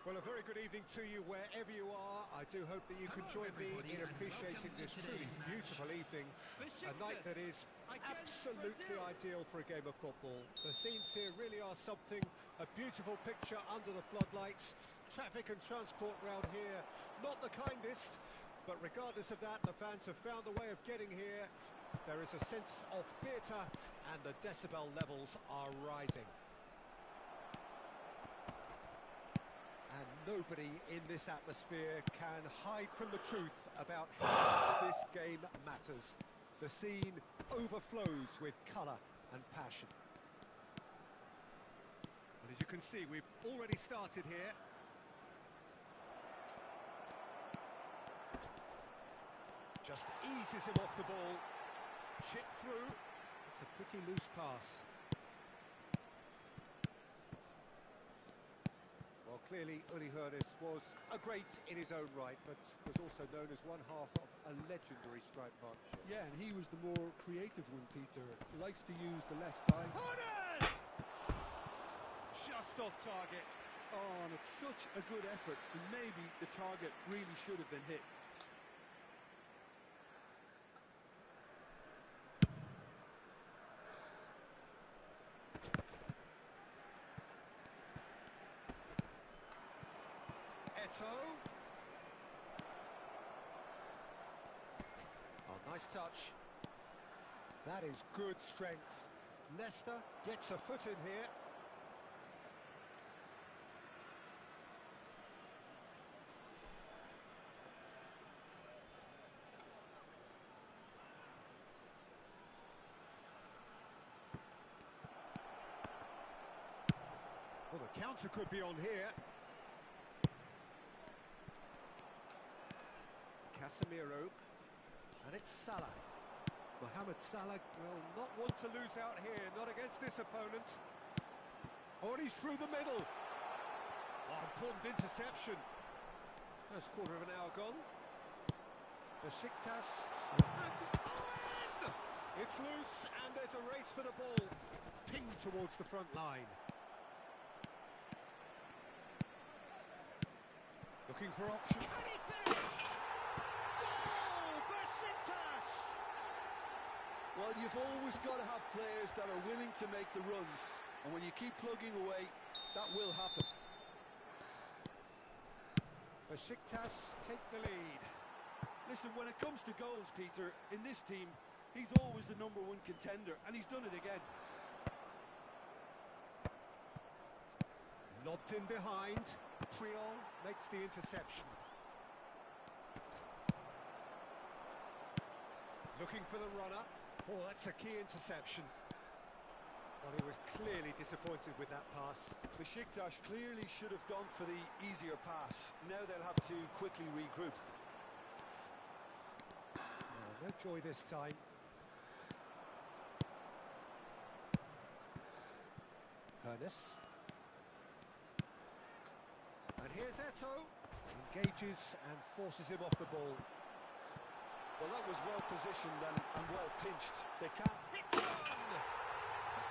Well, a very good evening to you wherever you are. I do hope that you can join me in appreciating this truly beautiful evening, a night that is absolutely ideal for a game of football. The scenes here really are something, a beautiful picture under the floodlights. Traffic and transport round here, not the kindest, but regardless of that, the fans have found a way of getting here. There is a sense of theatre and the decibel levels are rising. And nobody in this atmosphere can hide from the truth about how much this game matters. The scene overflows with colour and passion. And as you can see, we've already started here. Just eases him off the ball. Chip through. It's a pretty loose pass. Well, clearly Uli Hoeneß was a great in his own right, but was also known as one half of a legendary strike partnership. Yeah, and he was the more creative one, Peter. He likes to use the left side. Hoeneß! Just off target. Oh, and it's such a good effort, and maybe the target really should have been hit. Oh, nice touch. That is good strength. Leicester gets a foot in here. Well, the counter could be on here. Casemiro, and it's Salah. Mohamed Salah will not want to lose out here, not against this opponent. Oh, and he's through the middle. Oh, important interception. First quarter of an hour gone. Besiktas. Oh, in! It's loose, and there's a race for the ball. Pinged towards the front line. Looking for options. Can he finish? Well, you've always got to have players that are willing to make the runs, and when you keep plugging away, that will happen. Besiktas take the lead. Listen, when it comes to goals, Peter, in this team, he's always the #1 contender, and he's done it again. Lobbed in behind. Triol makes the interception. Looking for the runner. Oh, that's a key interception. Well, he was clearly disappointed with that pass. Besiktas clearly should have gone for the easier pass. Now they'll have to quickly regroup. Oh, no joy this time. Hoeneß. And here's Eto'o. Engages and forces him off the ball. Well, that was well positioned and well pinched. They can't... Hits one!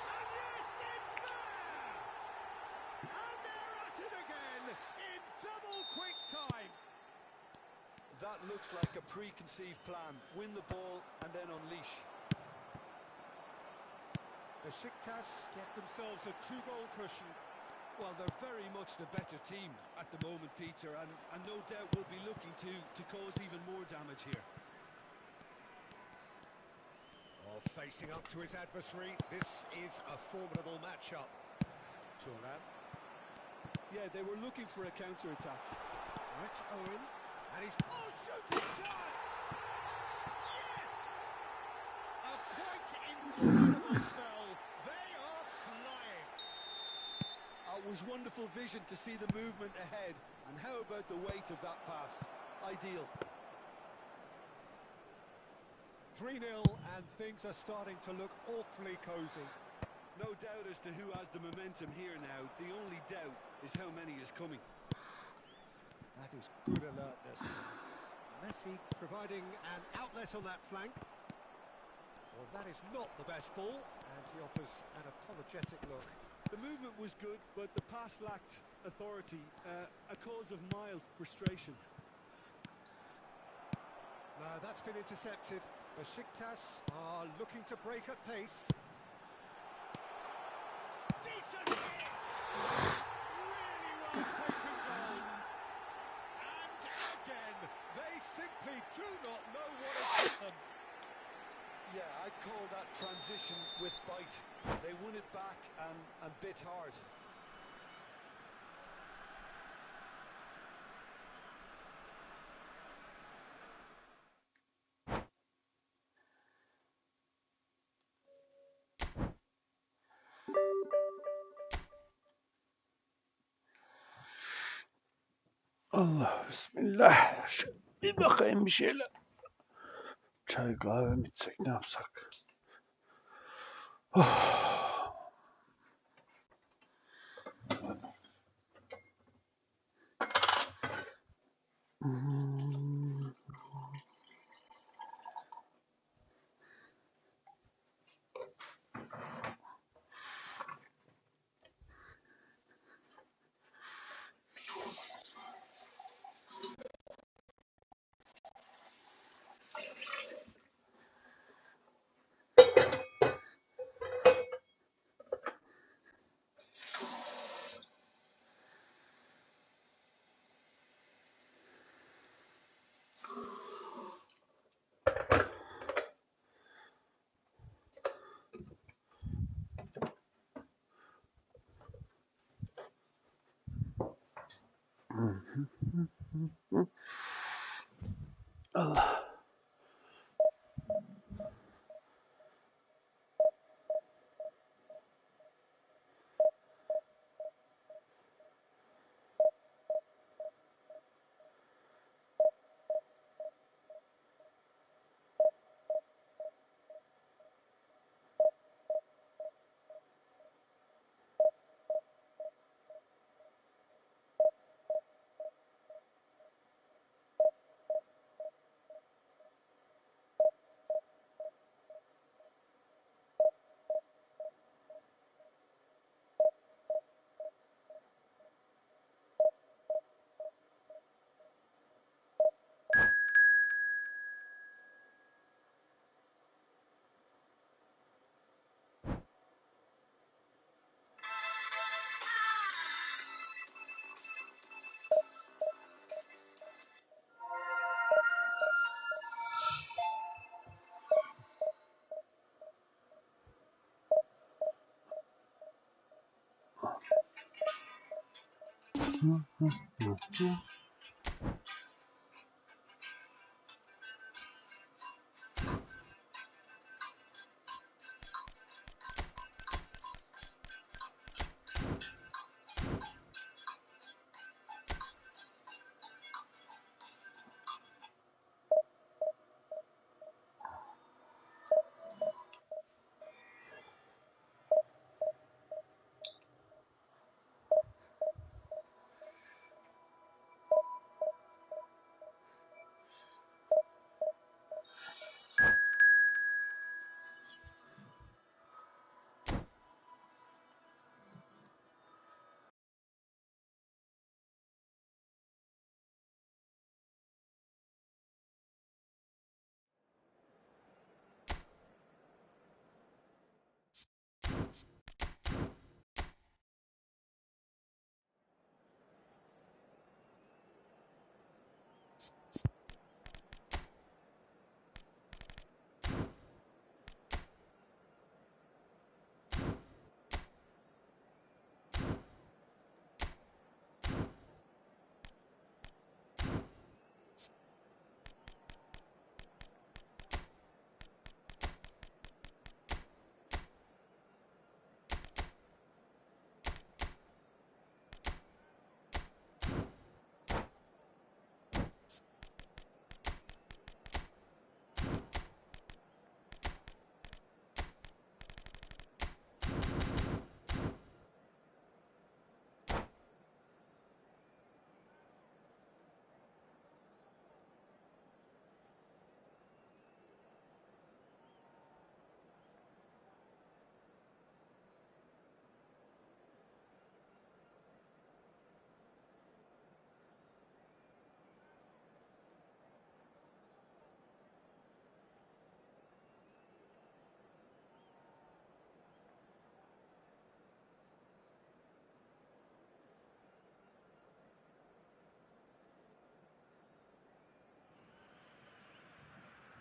And yes, it's there! And they're at it again in double quick time. That looks like a preconceived plan. Win the ball and then unleash. Besiktas get themselves a 2-goal cushion. Well, they're very much the better team at the moment, Peter, and no doubt will be looking to cause even more damage here. Oh, facing up to his adversary, this is a formidable matchup. Thuram. Yeah, they were looking for a counter-attack. It's Owen, and he's... Oh, shooting chance! Yes! A quite incredible spell. They are flying. It was wonderful vision to see the movement ahead, and how about the weight of that pass? Ideal. 3-0, and things are starting to look awfully cosy. No doubt as to who has the momentum here now. The only doubt is how many is coming. That is good alertness. Messi providing an outlet on that flank. Well, that is not the best ball, and he offers an apologetic look. The movement was was good, but the pass lacked authority, a cause of mild frustration. Now that's been intercepted. Besiktas are looking to break at pace. Decent hit! Really well taken goal. And again, they simply do not know what has hit them. Yeah, I'd call that transition with bite. They won it back and bit hard. Allah bismillah. Bir bakayım bir şeyler. Çay kahve mi içsek ne yapsak? Oh. Allah.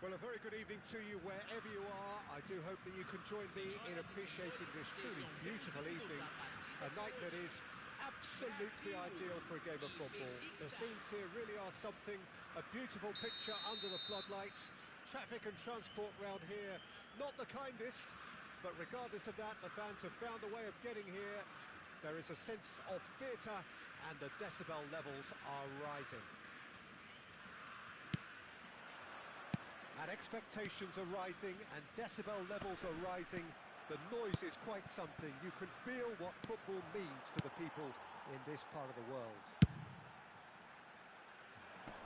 Well, a very good evening to you wherever you are. I do hope that you can join me in appreciating this truly beautiful evening. A night that is absolutely ideal for a game of football. The scenes here really are something. A beautiful picture under the floodlights. Traffic and transport round here, not the kindest. But regardless of that, the fans have found a way of getting here. There is a sense of theatre and the decibel levels are rising. And expectations are rising and decibel levels are rising. The noise is quite something. You can feel what football means to the people in this part of the world.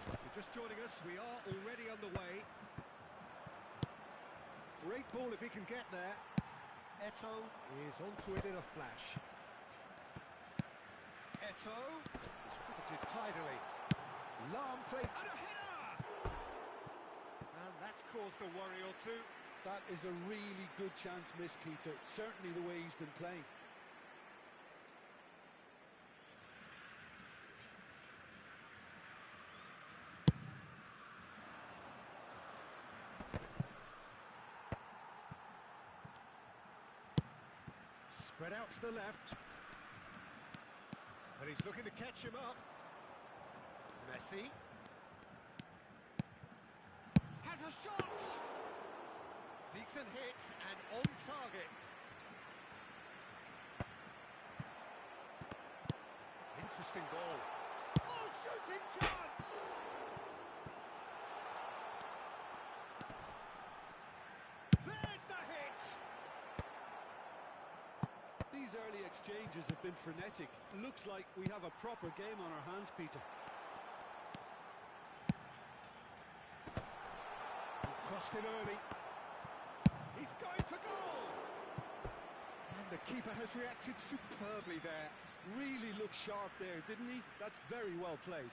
If you're just joining us, we are already underway. Great ball if he can get there. Eto'o is onto it in a flash. Eto'o distributed tidily. Lahm plays and a header! And that's caused a worry or two. That is a really good chance missed, Peter. Certainly the way he's been playing. Spread out to the left. And he's looking to catch him up. Messi. Has a shot! Decent hit and on target. Interesting ball. Oh, shooting chance! There's the hit! These early exchanges have been frenetic. Looks like we have a proper game on our hands, Peter. Crossed it early. He's going for goal! And the keeper has reacted superbly there. Really looked sharp there, didn't he? That's very well played.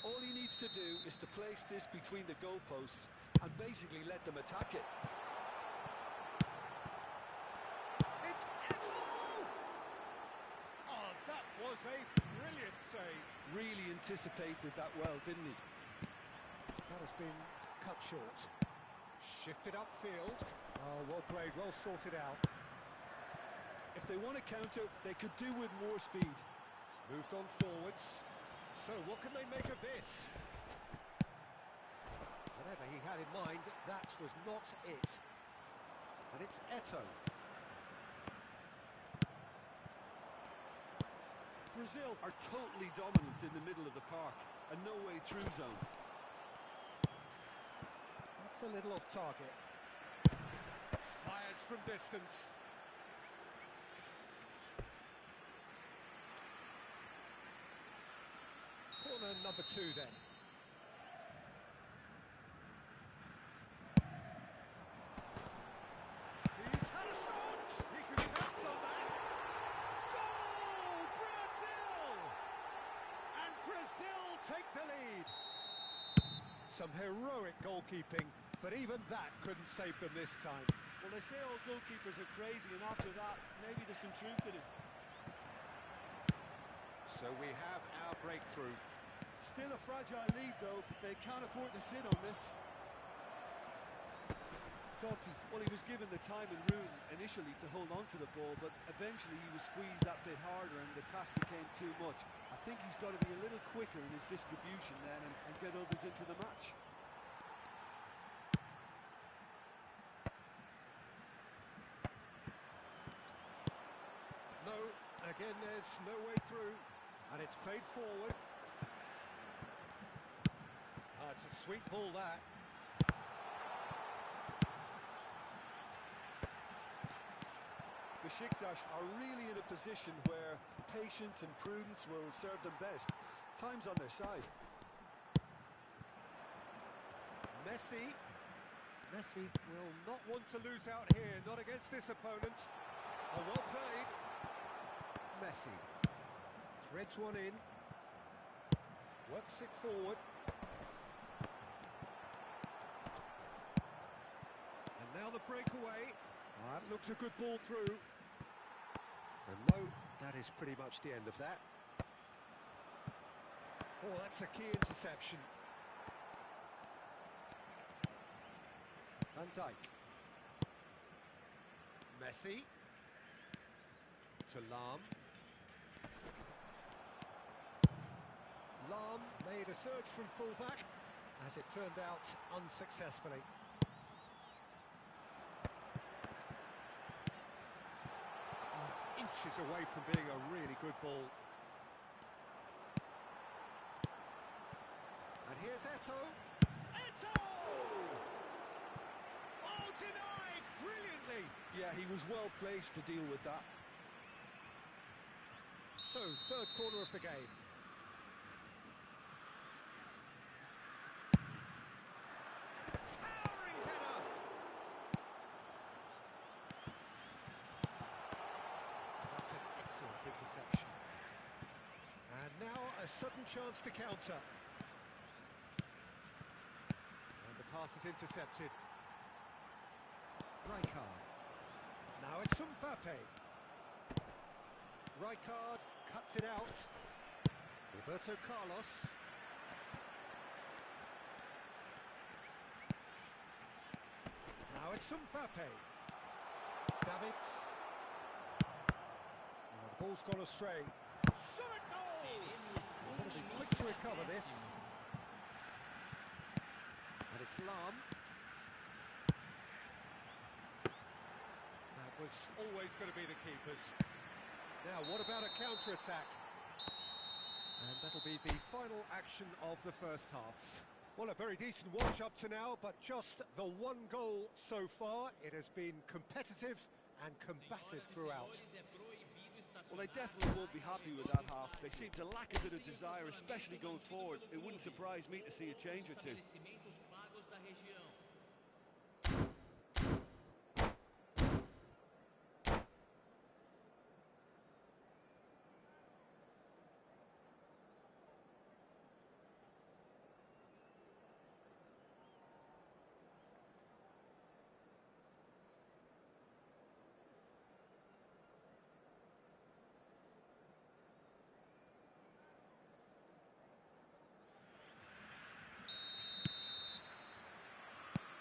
All he needs to do is to place this between the goalposts and basically let them attack it. It's Eto'o! Oh, that was a brilliant save. Really anticipated that well, didn't he? That has been cut short. Shifted upfield. Oh, well played, well sorted out. If they want to counter, they could do with more speed. Moved on forwards. So what can they make of this? Whatever he had in mind, that was not it. And it's Eto'o. Brazil are totally dominant in the middle of the park. A no-way-through zone. That's a little off target. Fires from distance. Corner number 2 then. He's had a shot! He can pounce on that! Goal! Brazil! And Brazil take the lead! Some heroic goalkeeping, but even that couldn't save them this time. Well, they say all goalkeepers are crazy, and after that, maybe there's some truth in it. So we have our breakthrough. Still a fragile lead, though. They can't afford to sit on this. Totti, well, he was given the time and room initially to hold on to the ball, but eventually he was squeezed that bit harder and the task became too much. I think he's got to be a little quicker in his distribution then and get others into the match. No, again there's no way through, and it's played forward. It's a sweet ball that. Besiktas are really in a position where patience and prudence will serve them best. Time's on their side. Messi will not want to lose out here, not against this opponent. Oh, well played. Messi threads one in, works it forward. And now the breakaway. That looks a good ball through. And no, that is pretty much the end of that. Oh, that's a key interception. Van Dijk. Messi. To Lahm. Lahm made a surge from fullback, as it turned out unsuccessfully. Oh, it's inches away from being a really good ball. And here's Eto'o. Eto'o! Oh, denied brilliantly. Yeah, he was well placed to deal with that. So, third corner of the game. Towering header! That's an excellent interception. And now a sudden chance to counter. And the pass is intercepted. Rijkaard. Now it's Mbappe. Rijkaard cuts it out. Roberto Carlos. Now it's Mbappe. Davids. And the ball's gone astray. Shot a goal! They've got to be quick to recover this. And it's Lahm. That was always going to be the keepers. Now, what about a counter-attack? And that'll be the final action of the first half. Well, a very decent watch up to now, but just the one goal so far. It has been competitive and combative throughout. Well, they definitely won't be happy with that half. They seem to lack a bit of desire, especially going forward. It wouldn't surprise me to see a change or two.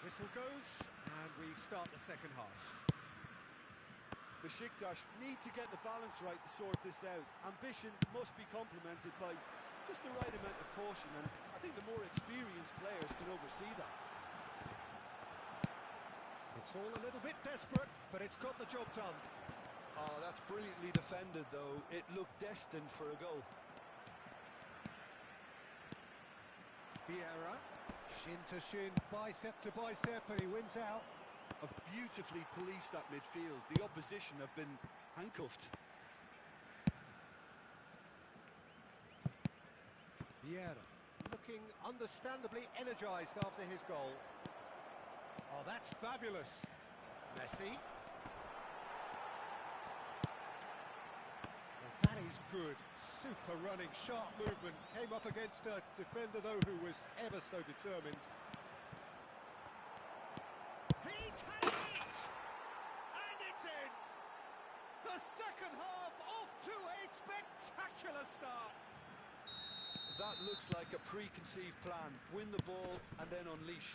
Whistle goes, and we start the second half. Besiktas need to get the balance right to sort this out. Ambition must be complemented by just the right amount of caution, and I think the more experienced players can oversee that. It's all a little bit desperate, but it's got the job done. Oh, that's brilliantly defended, though. It looked destined for a goal. Vieira, shin to shin, bicep to bicep, and he wins out. Have beautifully policed that midfield. The opposition have been handcuffed. Vieira, looking understandably energised after his goal. Oh, that's fabulous. Messi. Well, that is good. Super running, sharp movement. Came up against a defender, though, who was ever so determined. He's had it! And it's in! The second half off to a spectacular start. That looks like a preconceived plan. Win the ball and then unleash.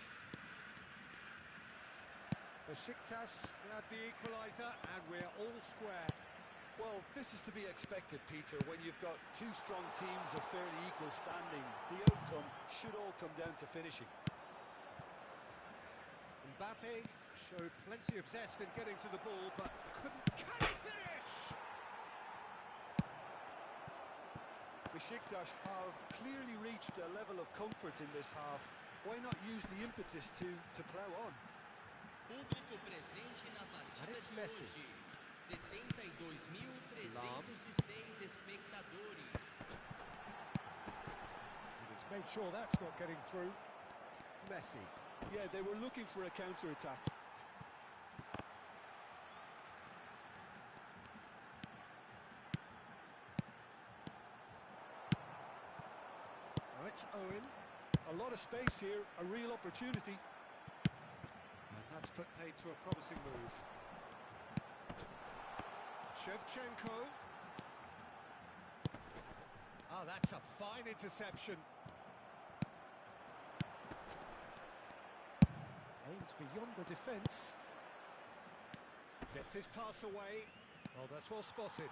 Besiktas grab the equaliser, and we're all square. Well, this is to be expected, Peter, when you've got two strong teams of fairly equal standing. The outcome should all come down to finishing. Mbappe showed plenty of zest in getting to the ball, but couldn't. Can he finish? Besiktas have clearly reached a level of comfort in this half. Why not use the impetus to plough on? Público presente na partida And it's de Messi. hoje. 72.306 espectadores. And he's made sure that's not getting through. Messi. Yeah, they were looking for a counter-attack. Now it's Owen. A lot of space here, a real opportunity. And that's put paid to a promising move. Shevchenko. Oh, that's a fine interception. Aimed beyond the defence. Gets his pass away. Oh, that's well spotted.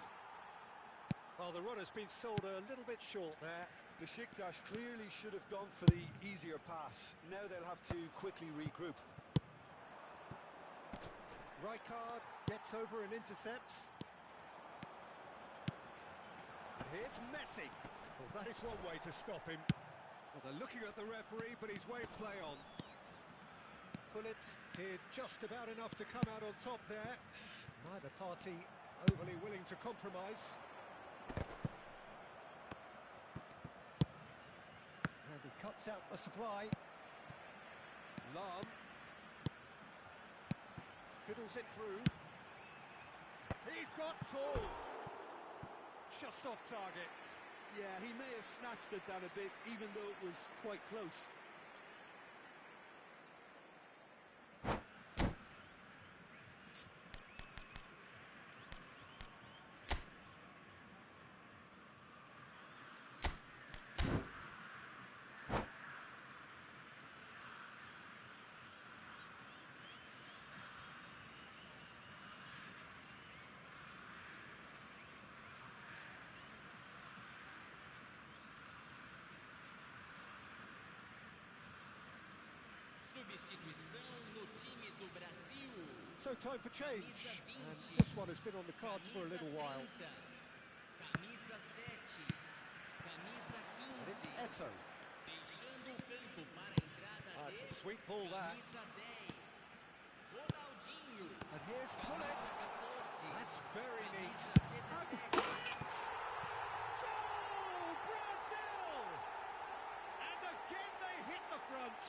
Well, the run has been sold a little bit short there. Besiktas clearly should have gone for the easier pass. Now they'll have to quickly regroup. Rijkaard gets over and intercepts. And here's Messi. Well, that is one way to stop him. Well, they're looking at the referee, but he's waved play on. Gullit did just about enough to come out on top there. Neither party overly willing to compromise. And he cuts out the supply. Lahm fiddles it through. He's got Tool. Just off target. Yeah, he may have snatched at that a bit, even though it was quite close. Substituição no time do Brasil. So time for change, and this one has been on the cards for a little while. Camisa 7, camisa And it's 15. Eto'o. Deixando o campo para a entrada It's a de sweet ball that. camisa 10. Ronaldinho. And here's Gullit. Camisa 14. That's very neat. Camisa And 17. Gullit! Goal, Brazil! And again they hit the front.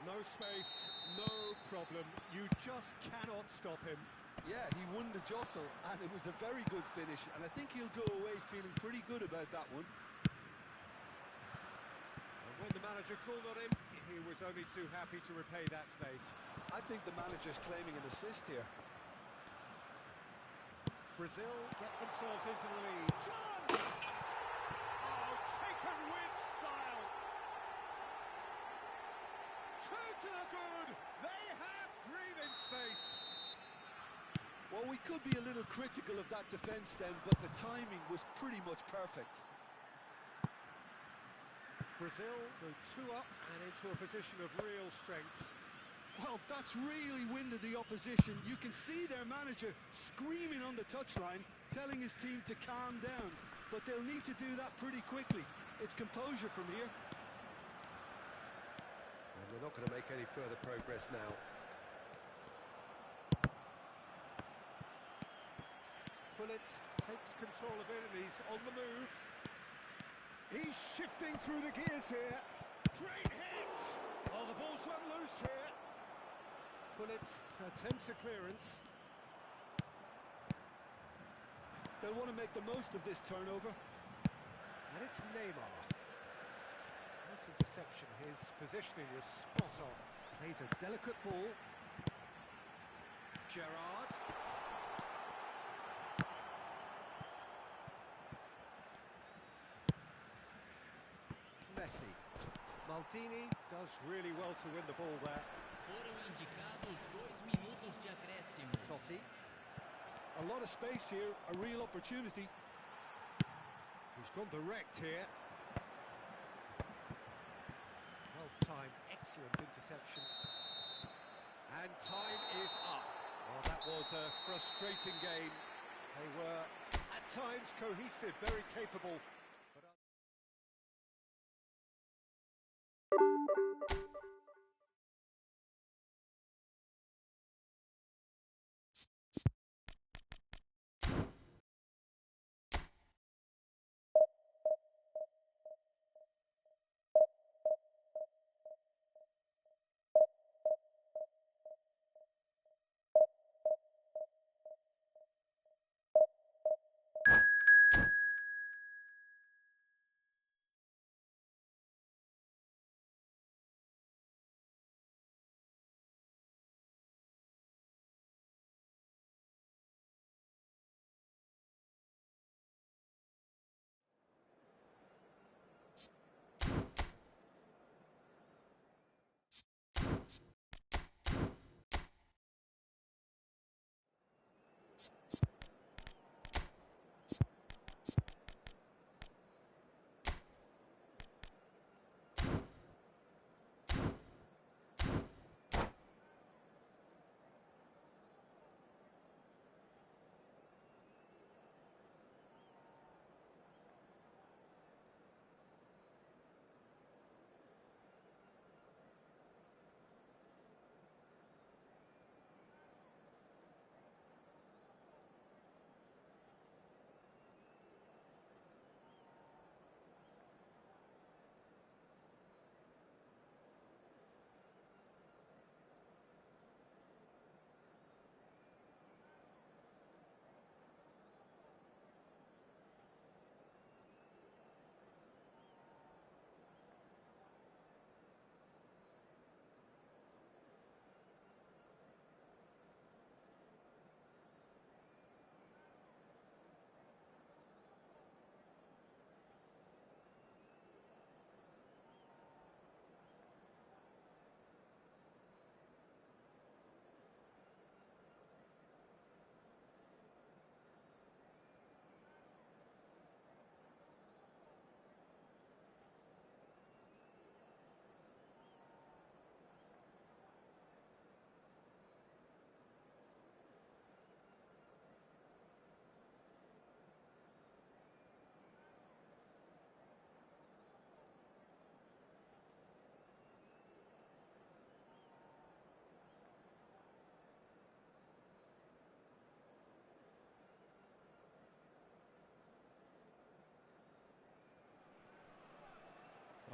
No space, no problem. You just cannot stop him. Yeah, he won the jostle, and it was a very good finish, and I think he'll go away feeling pretty good about that one. And when the manager called on him, he was only too happy to repay that faith. I think the manager's claiming an assist here. Brazil get themselves into the lead. Chance! Oh, taken with style. Two to the good. They have breathing space. Well, we could be a little critical of that defence then, but the timing was pretty much perfect. Brazil go 2 up and into a position of real strength. Well, that's really winded the opposition. You can see their manager screaming on the touchline, telling his team to calm down, but they'll need to do that pretty quickly. It's composure from here. And they're not going to make any further progress now. Gullit takes control of it and he's on the move. He's shifting through the gears here. Great hit! Oh, the ball's run loose here. Gullit attempts a clearance. They'll want to make the most of this turnover. And it's Neymar. Nice interception. His positioning was spot on. Plays a delicate ball. Gerrard. Messi. Maldini does really well to win the ball there. Foram indicados 2 minutos de acréscimo. Totti. A lot of space here, a real opportunity. He's gone direct here. Well timed, excellent interception. And time is up. Well, that was a frustrating game. They were, at times, cohesive, very capable.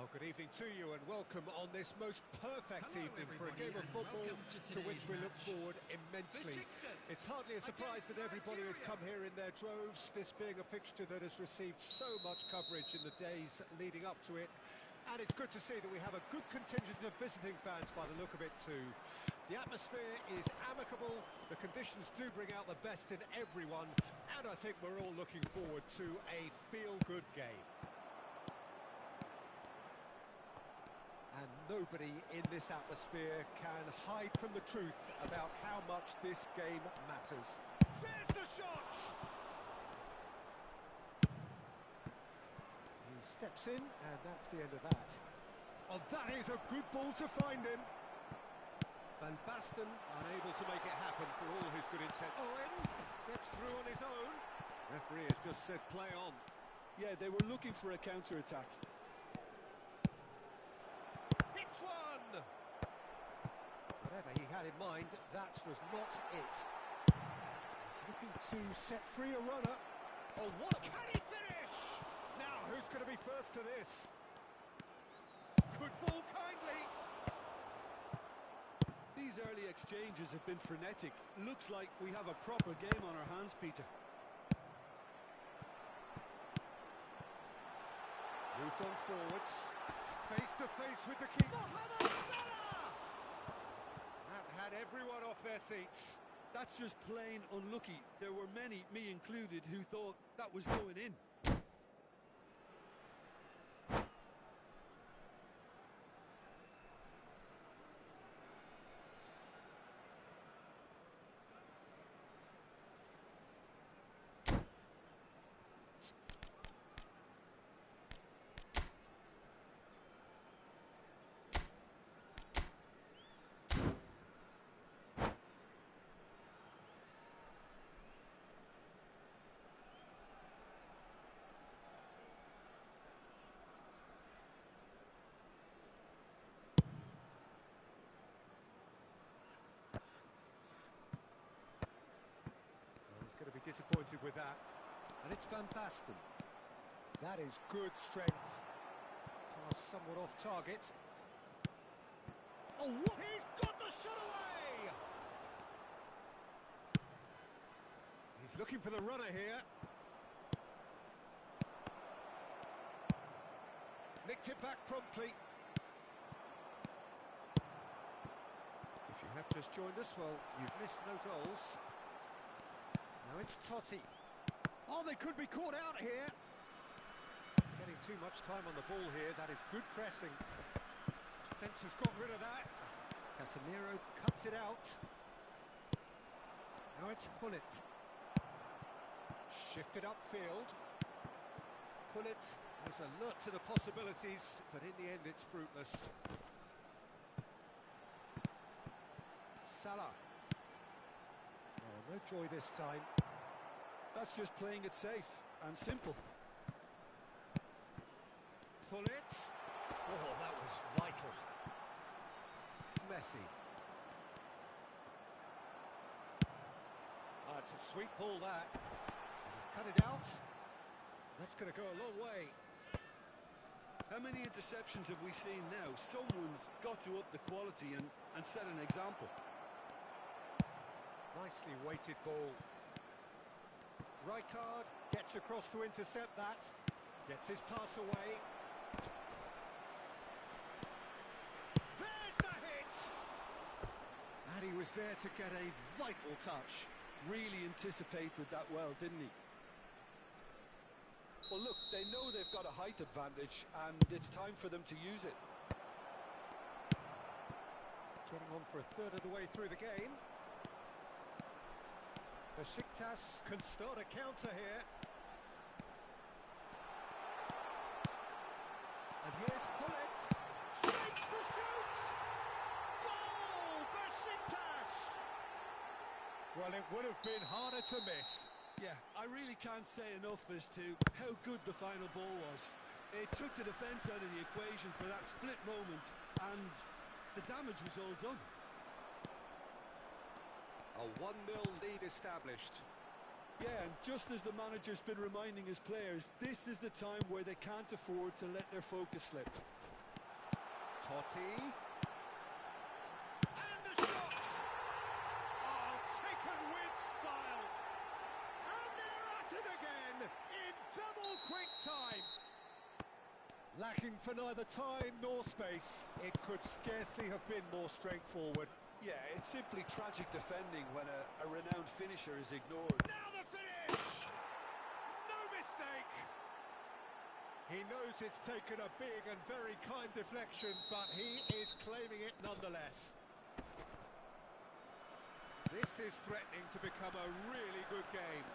Well, good evening to you and welcome on this most perfect evening for a game of football to which we look forward immensely. It's hardly a surprise that everybody has come here in their droves, this being a fixture that has received so much coverage in the days leading up to it. And it's good to see that we have a good contingent of visiting fans by the look of it too. The atmosphere is amicable, the conditions do bring out the best in everyone, and I think we're all looking forward to a feel-good game. And nobody in this atmosphere can hide from the truth about how much this game matters. There's the shot! He steps in, and that's the end of that. Oh, that is a good ball to find him. Van Basten unable to make it happen for all his good intent. Owen gets through on his own. Referee has just said play on. Yeah, they were looking for a counter-attack. Hits one! Whatever he had in mind, that was not it. He's looking to set free a runner. Oh, what? Can he finish? Now, who's going to be first to this? Could fall kindly. These early exchanges have been frenetic. Looks like we have a proper game on our hands, Peter. Moved on forwards. Face to face with the keeper. Mohamed Salah! That had everyone off their seats. That's just plain unlucky. There were many, me included, who thought that was going in. He's going to be disappointed with that. And it's Van Basten. That is good strength. Pass somewhat off target. Oh, what? He's got the shot away! He's looking for the runner here. Nicked it back promptly. If you have just joined us, well, you've missed no goals. Now it's Totti. Oh, they could be caught out here. Getting too much time on the ball here. That is good pressing. Defence has got rid of that. Casemiro cuts it out. Now it's Gullit. Shifted upfield. Gullit is alert to the possibilities, but in the end it's fruitless. Salah. Oh, no joy this time. That's just playing it safe and simple. Pull it. Oh, that was vital. Messi. Ah, it's a sweet ball, that. He's cut it out. That's going to go a long way. How many interceptions have we seen now? Someone's got to up the quality and set an example. Nicely weighted ball. Rijkaard gets across to intercept that. Gets his pass away. There's the hit! And he was there to get a vital touch. Really anticipated that well, didn't he? Well, look, they know they've got a height advantage, and it's time for them to use it. Getting on for a third of the way through the game. Besiktas can start a counter here. And here's Gullit. Shakes to shoot! Goal! Besiktas! Well, it would have been harder to miss. Yeah, I really can't say enough as to how good the final ball was. It took the defence out of the equation for that split moment, and the damage was all done. A 1-0 lead established. Yeah, and just as the manager's been reminding his players, this is the time where they can't afford to let their focus slip. Totti. And the shot! Oh, taken with style. And they're at it again in double quick time. Lacking for neither time nor space. It could scarcely have been more straightforward. Yeah, it's simply tragic defending when a renowned finisher is ignored. Now the finish! No mistake! He knows it's taken a big and very kind deflection, but he is claiming it nonetheless. This is threatening to become a really good game.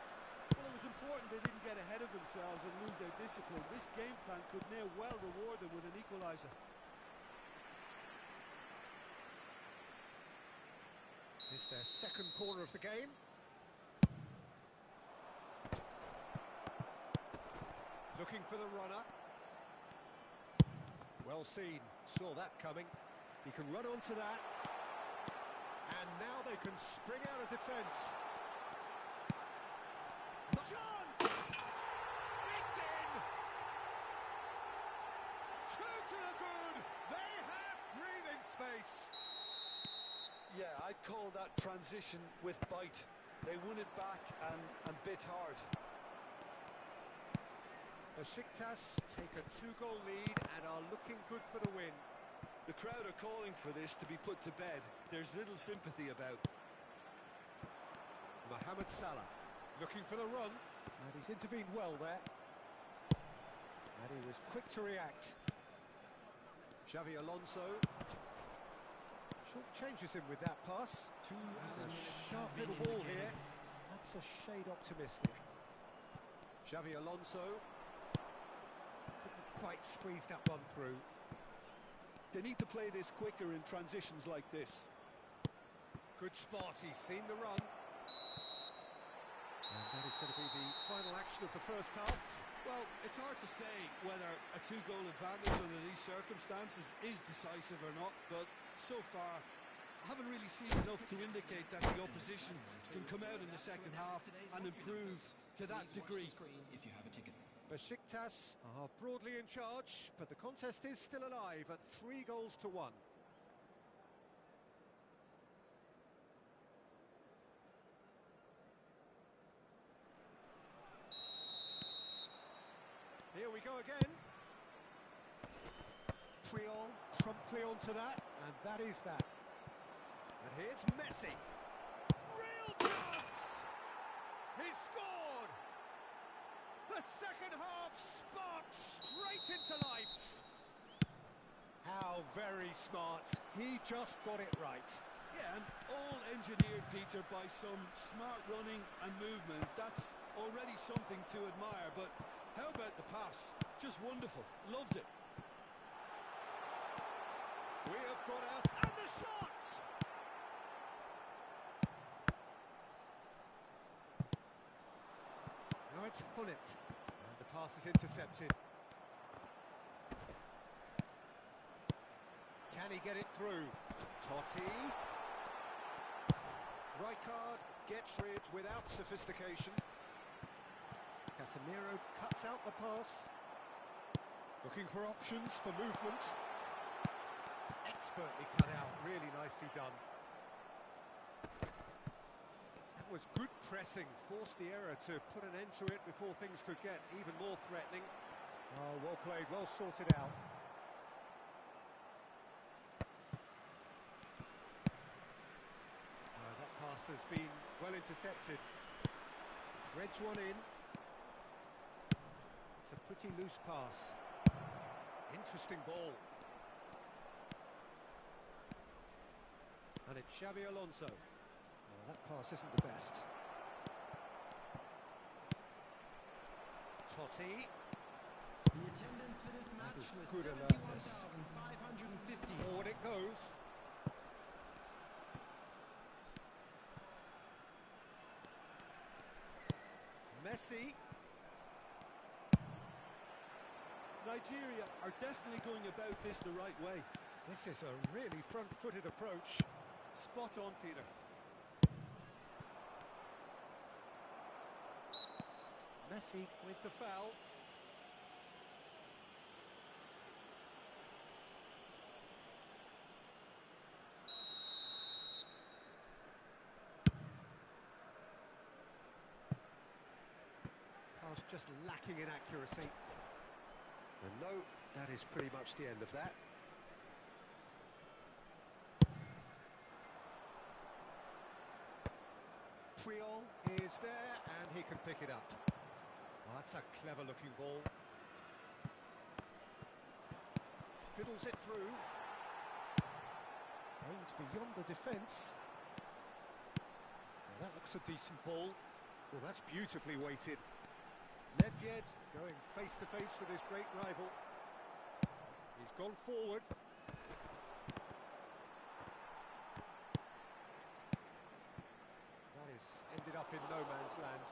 Well, it was important they didn't get ahead of themselves and lose their discipline. This game plan could near well reward them with an equaliser. It's their second corner of the game. Looking for the runner. Well seen, saw that coming. He can run onto that. And now they can spring out of defence. Chance! It's in! Two to the good! They have breathing space! Yeah, I'd call that transition with bite. They won it back and bit hard. Besiktas take a two-goal lead and are looking good for the win. The crowd are calling for this to be put to bed. There's little sympathy about. Mohamed Salah looking for the run, and he's intervened well there. And he was quick to react. Xavi Alonso short changes him with that pass. It's a sharp little ball here. That's a shade optimistic. Xavi Alonso couldn't quite squeeze that one through. They need to play this quicker in transitions like this. Good spot, he's seen the run. And that is going to be the final action of the first half. Well, it's hard to say whether a two-goal advantage under these circumstances is decisive or not, but so far I haven't really seen enough to indicate that the opposition can come out in the second half and improve to that degree. If you have a ticket. Besiktas are broadly in charge, but the contest is still alive at 3-1. Here we go again. Puyol promptly onto that, and that is that. And here's Messi. Real chance! He scored! The second half sparked straight into life. How very smart. He just got it right. Yeah, and all engineered, Peter, by some smart running and movement. That's already something to admire, but how about the pass? Just wonderful. Loved it. We have got us, and the shot! Now it's Hullet, and the pass is intercepted. Can he get it through? Totti. Rijkaard gets rid without sophistication. Casemiro cuts out the pass. Looking for options for movement. Expertly cut out, really nicely done. That was good pressing, forced the error to put an end to it before things could get even more threatening. Oh, well played, well sorted out. That pass has been well intercepted. Threads one in. It's a pretty loose pass. Interesting ball. And it's Xavi Alonso. Oh, that pass isn't the best. Totti. The attendance for this match is was good alertness. 71,550. Forward it goes. Messi. Nigeria are definitely going about this the right way. This is a really front-footed approach. Spot on, Peter. Messi with the foul. shot just lacking in accuracy. And no, that is pretty much the end of that. Puyol is there, and he can pick it up. Oh, that's a clever-looking ball. Fiddles it through. Aimed beyond the defence. Well, that looks a decent ball. Well, that's beautifully weighted. Nedved going face-to-face with his great rival. He's gone forward. That has ended up in no man's land.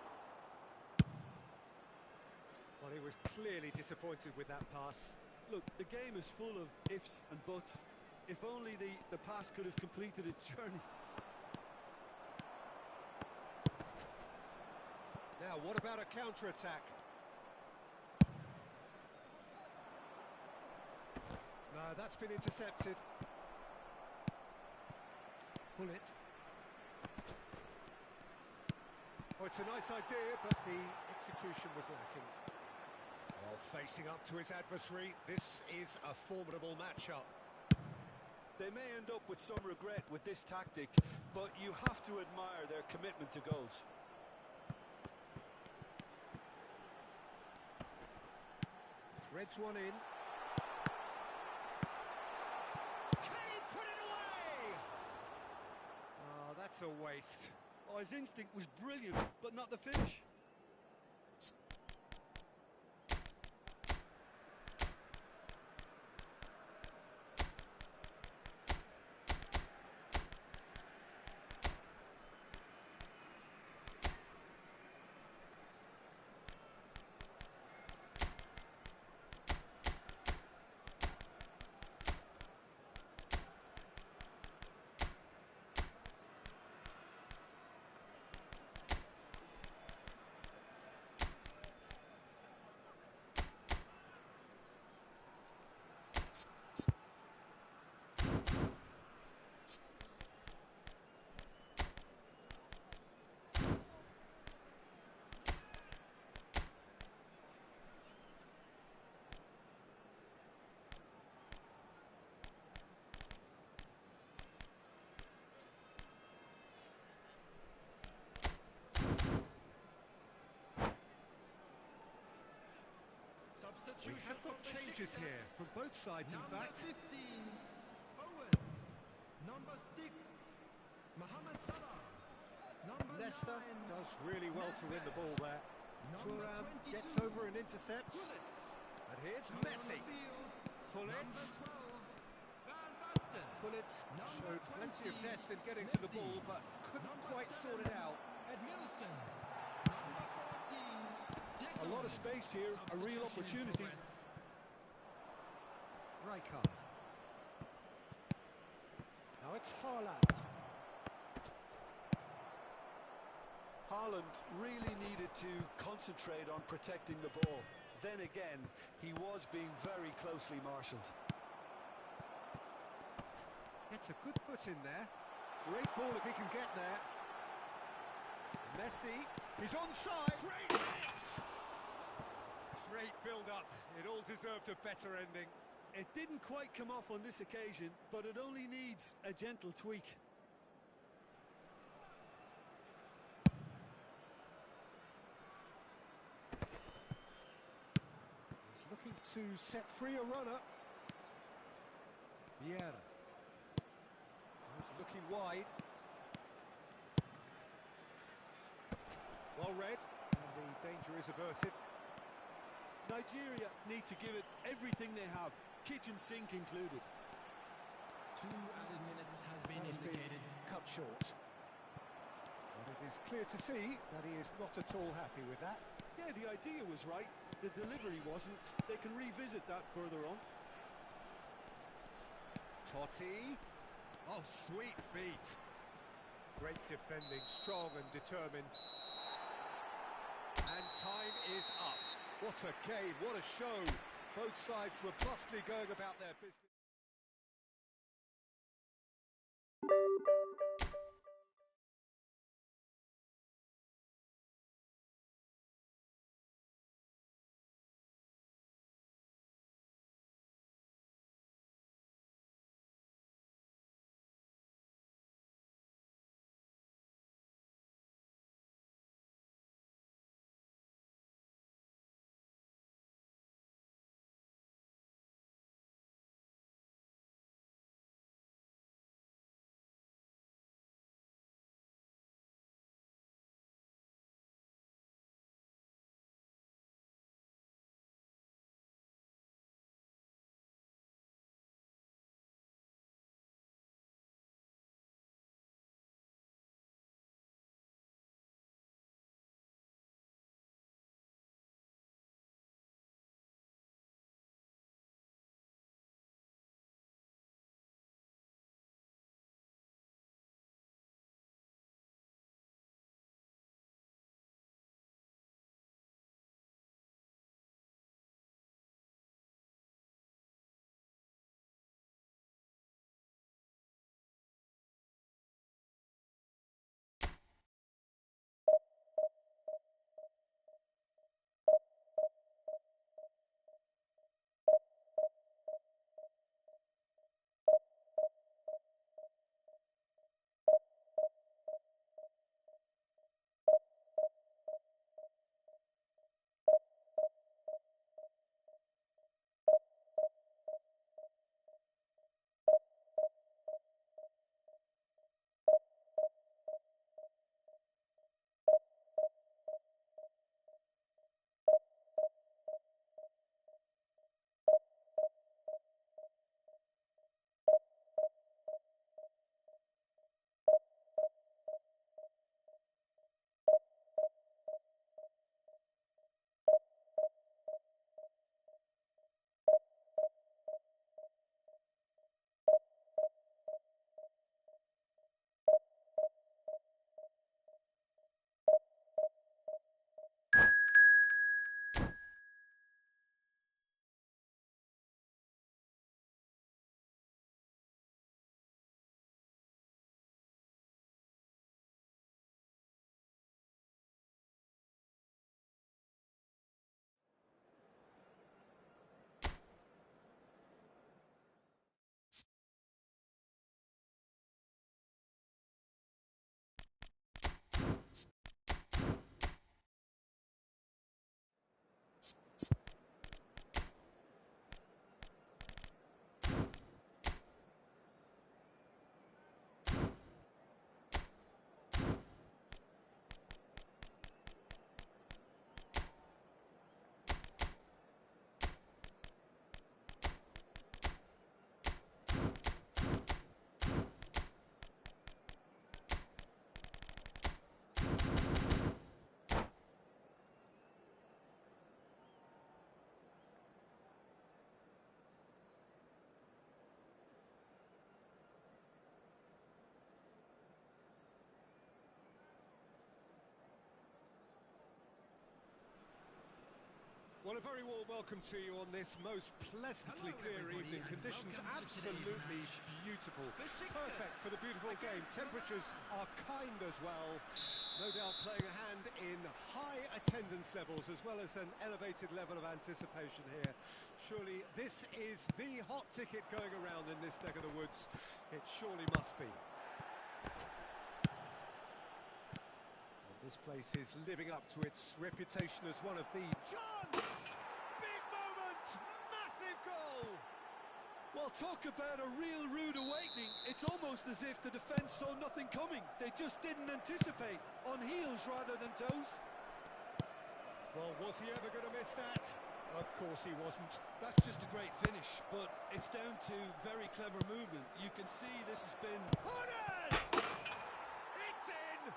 Well, he was clearly disappointed with that pass. Look, the game is full of ifs and buts. If only the pass could have completed its journey. Now, what about a counter-attack? No, that's been intercepted. Pull it. Oh, it's a nice idea, but the execution was lacking. Well, facing up to his adversary, this is a formidable matchup. They may end up with some regret with this tactic, but you have to admire their commitment to goals. Threads one in. Can he put it away? Oh, that's a waste. Oh, his instinct was brilliant, but not the finish. We have got changes here from both sides, in fact. Number 15, Owen. Number 6, Mohamed Salah. Number Leicester 9, does really well to win the ball there. Number Thuram 22, gets over and intercepts. Gullit. And here's Out on Messi. the field, Gullit. Number 12, Van Basten. Gullit Number showed plenty of 20, zest in getting to the Messi. ball, but couldn't Number quite 7, sort it out. Edmilson. Number 14, A lot of space here, a real opportunity. Rijkaard. Now it's Haaland. Haaland really needed to concentrate on protecting the ball. Then again, he was being very closely marshalled. Gets a good foot in there. Great ball if he can get there. Messi. He's onside. Great hit! Great build-up. It all deserved a better ending. It didn't quite come off on this occasion, but it only needs a gentle tweak. He's looking to set free a runner. Vieira. He's looking wide. Well read, and the danger is averted. Nigeria need to give it everything they have, kitchen sink included. 2 added minutes has been That has been indicated. cut short. But it is clear to see that he is not at all happy with that. Yeah, the idea was right, the delivery wasn't. They can revisit that further on. Totti. Oh, sweet feet. Great defending, strong and determined. And time is up. What a game, what a show. Both sides robustly going about their business. Well, a very warm welcome to you on this most pleasantly clear evening. Conditions absolutely beautiful. Perfect for the beautiful game. Temperatures are kind as well. No doubt playing a hand in high attendance levels as well as an elevated level of anticipation here. Surely this is the hot ticket going around in this neck of the woods. It surely must be. This place is living up to its reputation as one of the... Chance! Big moment! Massive goal! Well, talk about a real rude awakening. It's almost as if the defence saw nothing coming. They just didn't anticipate. On heels rather than toes. Well, was he ever going to miss that? Of course he wasn't. That's just a great finish, but it's down to very clever movement. You can see this has been... It's in!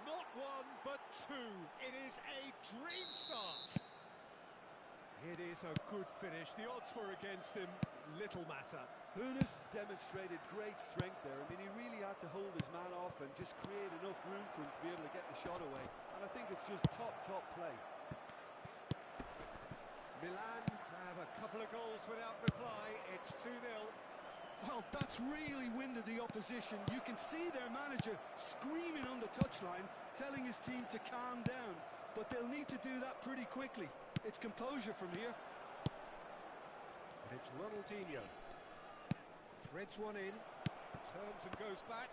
Not one, but two. It is a dream start. It is a good finish. The odds were against him. Little matter. Hunis demonstrated great strength there. I mean, he really had to hold his man off and just create enough room for him to be able to get the shot away. And I think it's just top play. Milan grab a couple of goals without reply. It's 2-0. Well, that's really winded the opposition. You can see their manager screaming on the touchline, telling his team to calm down. But they'll need to do that pretty quickly. It's composure from here. And it's Ronaldinho. Threads one in, turns and goes back.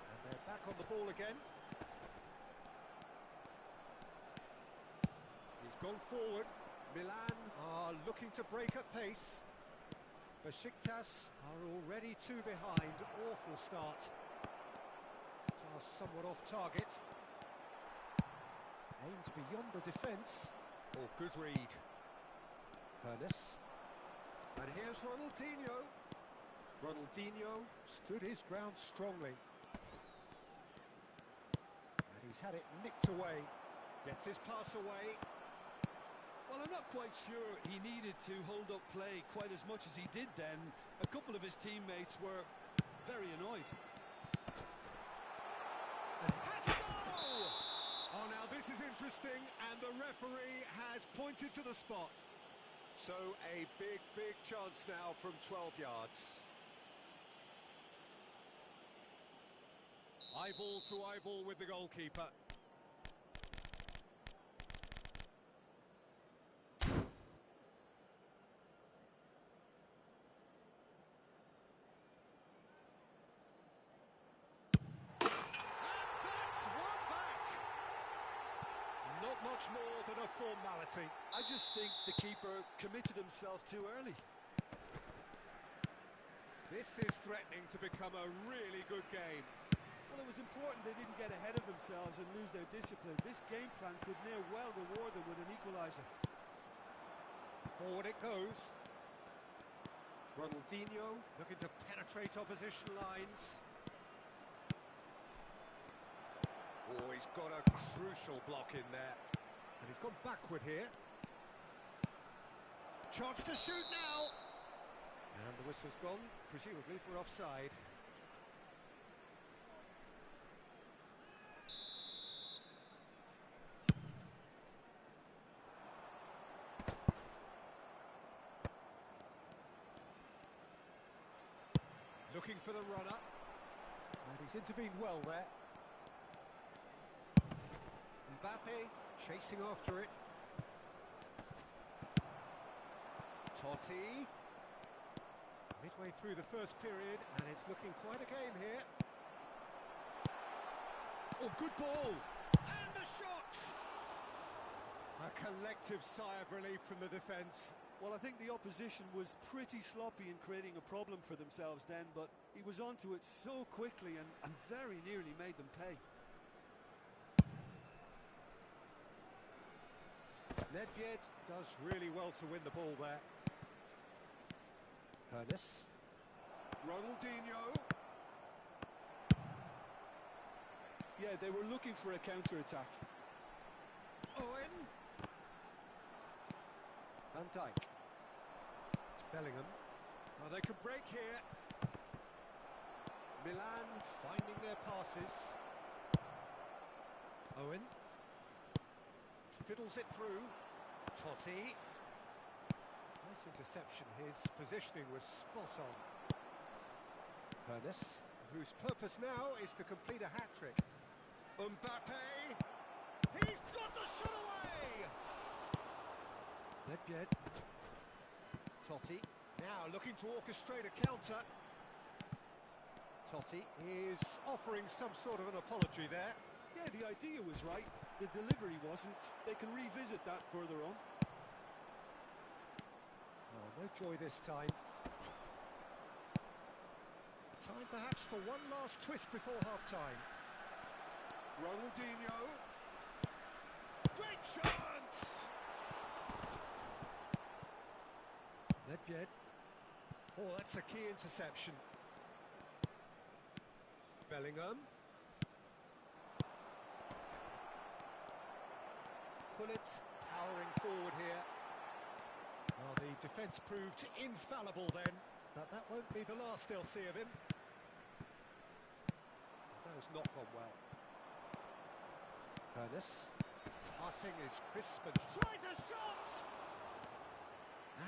And they're back on the ball again. He's gone forward. Milan are looking to break at pace. Besiktas are already two behind. Awful start. Pass somewhat off target. Aimed beyond the defence. Oh, good read. Hernes. And here's Ronaldinho. Ronaldinho stood his ground strongly. And he's had it nicked away. Gets his pass away. Well, I'm not quite sure he needed to hold up play quite as much as he did then. A couple of his teammates were very annoyed. And has a goal! Oh, now this is interesting, and the referee has pointed to the spot. So a big chance now from 12 yards. Eyeball to eyeball with the goalkeeper. Much more than a formality. I just think the keeper committed himself too early. This is threatening to become a really good game. Well, it was important they didn't get ahead of themselves and lose their discipline. This game plan could near well reward them with an equaliser. Forward it goes. Ronaldinho looking to penetrate opposition lines. Oh, he's got a crucial block in there. And he's gone backward here. Chance to shoot now. And the whistle's gone, presumably for offside. Looking for the runner. And he's intervened well there. Mbappe chasing after it. Totti. Midway through the first period, and it's looking quite a game here. Oh, good ball. And the shot! A collective sigh of relief from the defence. Well, I think the opposition was pretty sloppy in creating a problem for themselves then, but he was onto it so quickly and very nearly made them pay. Nedved does really well to win the ball there. Hernes. Ronaldinho. Yeah, they were looking for a counter-attack. Owen. Van Dijk. It's Bellingham. Oh, they could break here. Milan finding their passes. Owen. Fiddles it through. Totti. Nice interception. His positioning was spot on. Hernes, whose purpose now is to complete a hat-trick. Mbappe. He's got the shot away! Nedved. Totti. Now looking to orchestrate a counter. Totti is offering some sort of an apology there. Yeah, the idea was right. The delivery wasn't. They can revisit that further on. Well, no joy this time. Time perhaps for one last twist before half-time. Ronaldinho. Great chance! Nedved. Oh, that's a key interception. Bellingham. Gullit powering forward here. Well, the defence proved infallible then, but that won't be the last they'll see of him. That has not gone well. Hernes. Passing is crisp and tries a shot!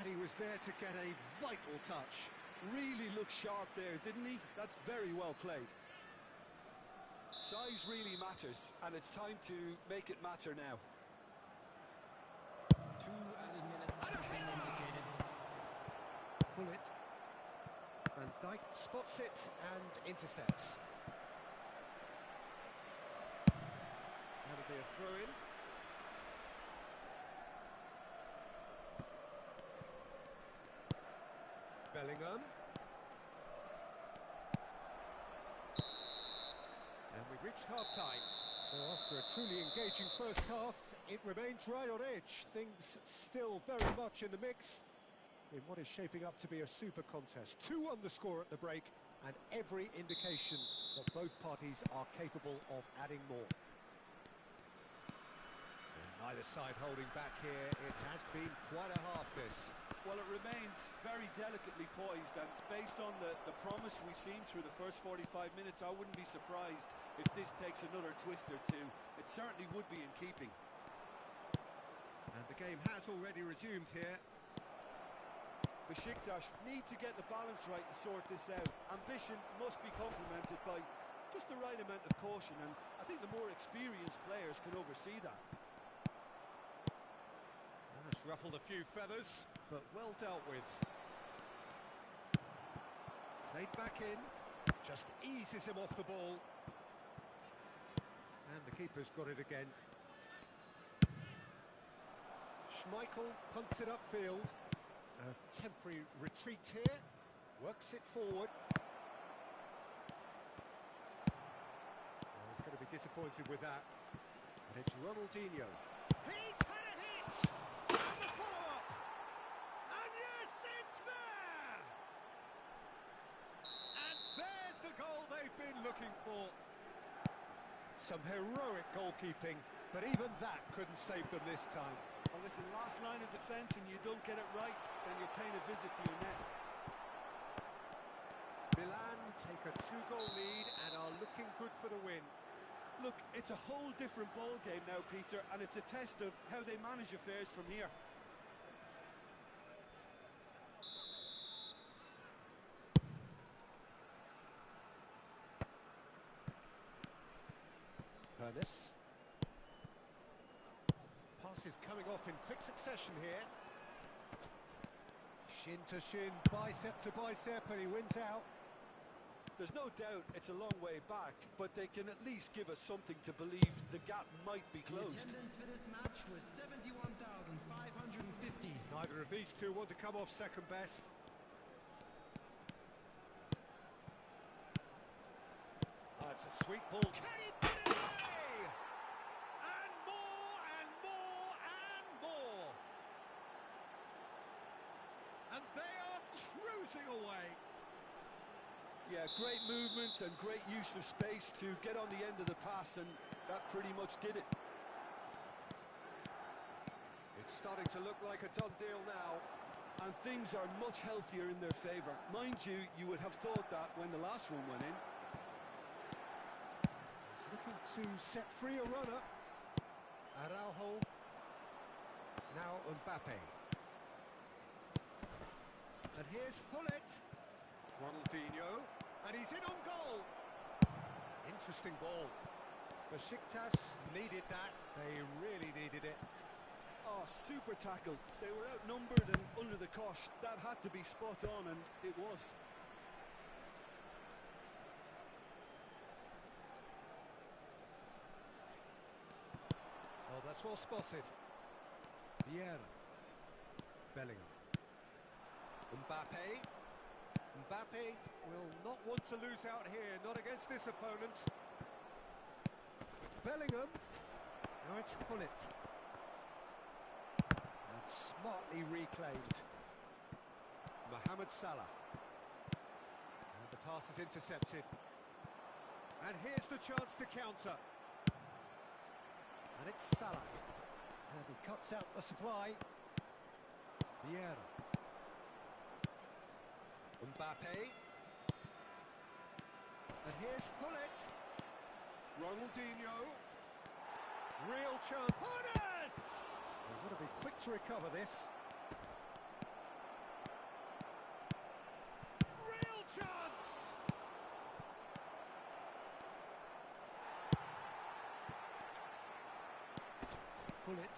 And he was there to get a vital touch. Really looked sharp there, didn't he? That's very well played. Size really matters, and it's time to make it matter now. 2 added minutes have been indicated. Gullit. Van Dijk spots it and intercepts. That'll be a throw-in. Bellingham. And we've reached half-time. So after a truly engaging first half, it remains right on edge. Things still very much in the mix in what is shaping up to be a super contest. 2 on the score at the break, and every indication that both parties are capable of adding more. And neither side holding back here. It has been quite a half, this. Well, it remains very delicately poised, and based on the promise we've seen through the first 45 minutes, I wouldn't be surprised if this takes another twist or two. It certainly would be in keeping. And the game has already resumed here. Besiktas need to get the balance right to sort this out. Ambition must be complemented by just the right amount of caution, and I think the more experienced players can oversee that. That's ruffled a few feathers, but well dealt with. Played back in, just eases him off the ball. And the keeper's got it again. Schmeichel punts it upfield. A temporary retreat here. Works it forward. Well, he's going to be disappointed with that. And it's Ronaldinho. He's had a hit! And the follow-up! And yes, it's there! And there's the goal they've been looking for. Some heroic goalkeeping, but even that couldn't save them this time. Well, listen, last line of defence, and you don't get it right, then you're paying a visit to your net. Milan take a 2-goal lead and are looking good for the win. Look, it's a whole different ball game now, Peter, and it's a test of how they manage affairs from here. Hernes. Pass is coming off in quick succession here. Shin to shin, bicep to bicep, and he wins out. There's no doubt it's a long way back, but they can at least give us something to believe the gap might be The closed. attendance for this match was 71,550. Neither of these two want to come off second best. Oh, it's a sweet ball. Can he put it away? And more and more and more. And they are cruising away. Yeah, great movement and great use of space to get on the end of the pass, and that pretty much did it. It's starting to look like a done deal now. And things are much healthier in their favour. Mind you, you would have thought that when the last one went in. He's Looking to set free a runner. Araujo. Now Mbappe. And here's Hullet. Ronaldinho. And he's in on goal. Interesting ball. Besiktas needed that. They really needed it. Oh, super tackle. They were outnumbered and under the cosh. That had to be spot on, and it was. Oh, that's well spotted. Vieira. Bellingham. Mbappe. Mbappe will not want to lose out here, not against this opponent. Bellingham. Now it's Hullet. And smartly reclaimed. Mohamed Salah. And the pass is intercepted. And here's the chance to counter. And it's Salah. And he cuts out the supply. Vieira. Mbappe. And here's Hullet. Ronaldinho. Real chance. Hones! They've got to be quick to recover this. Real chance! Hullet.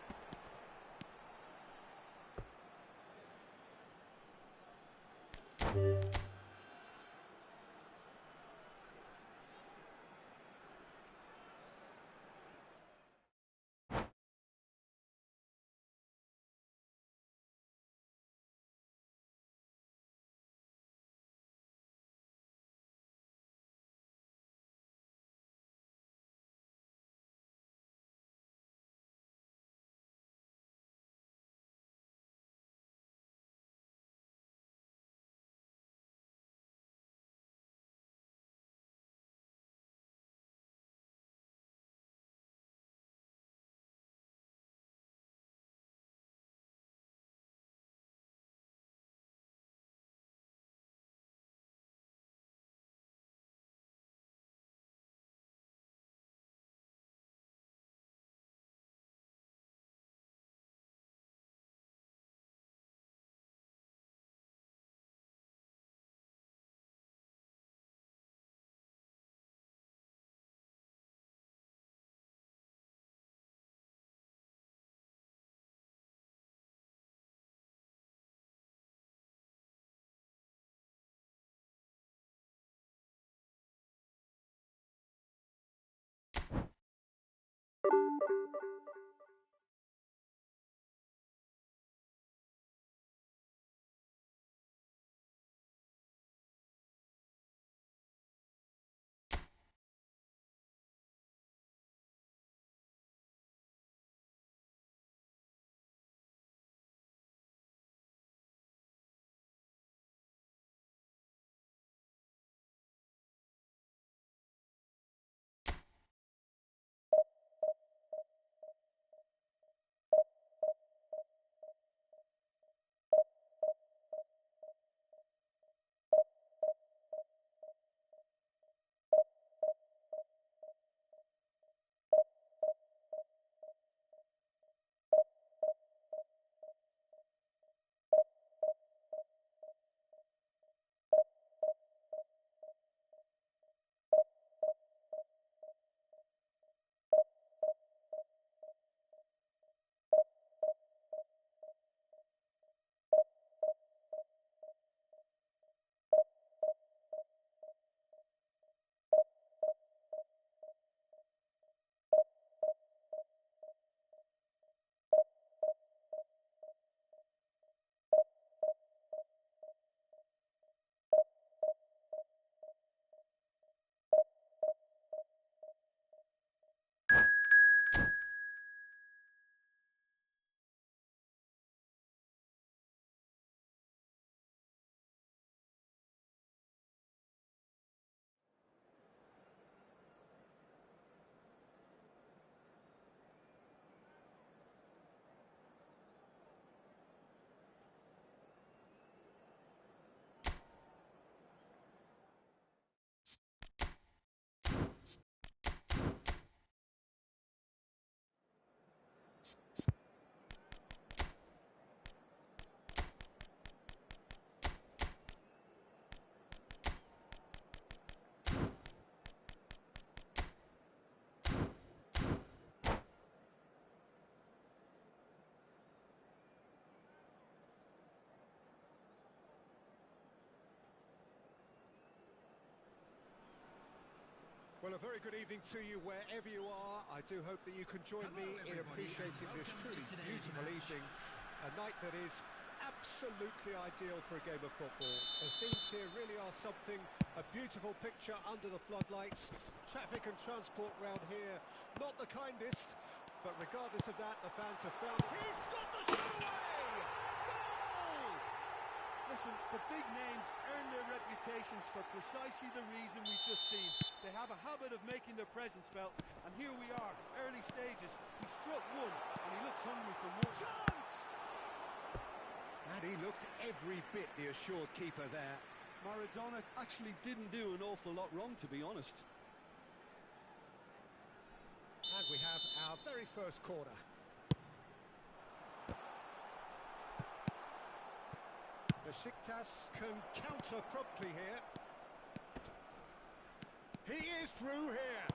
Well, a very good evening to you wherever you are. I do hope that you can join me in appreciating this truly beautiful evening. A night that is absolutely ideal for a game of football. The scenes here really are something, a beautiful picture under the floodlights. Traffic and transport round here, not the kindest, but regardless of that, the fans have found... He's got the shot away! Goal! Listen, the big names earn their reputations for precisely the reason we've just seen. They have a habit of making their presence felt, and here we are, early stages. He struck one, and he looks hungry for more. Chance! And he looked every bit the assured keeper there. Maradona actually didn't do an awful lot wrong, to be honest. And we have our very first corner. Besiktas can counter promptly here. He is through here.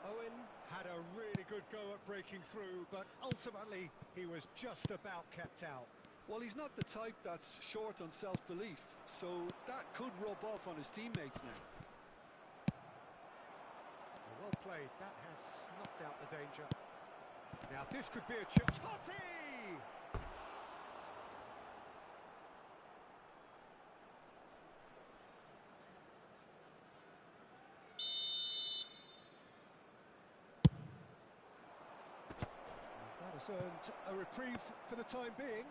Owen had a really good go at breaking through, but ultimately he was just about kept out. Well, he's not the type that's short on self-belief, so that could rub off on his teammates now. Well played, that has snuffed out the danger. Now this could be a chance. Totti! That has earned a reprieve for the time being.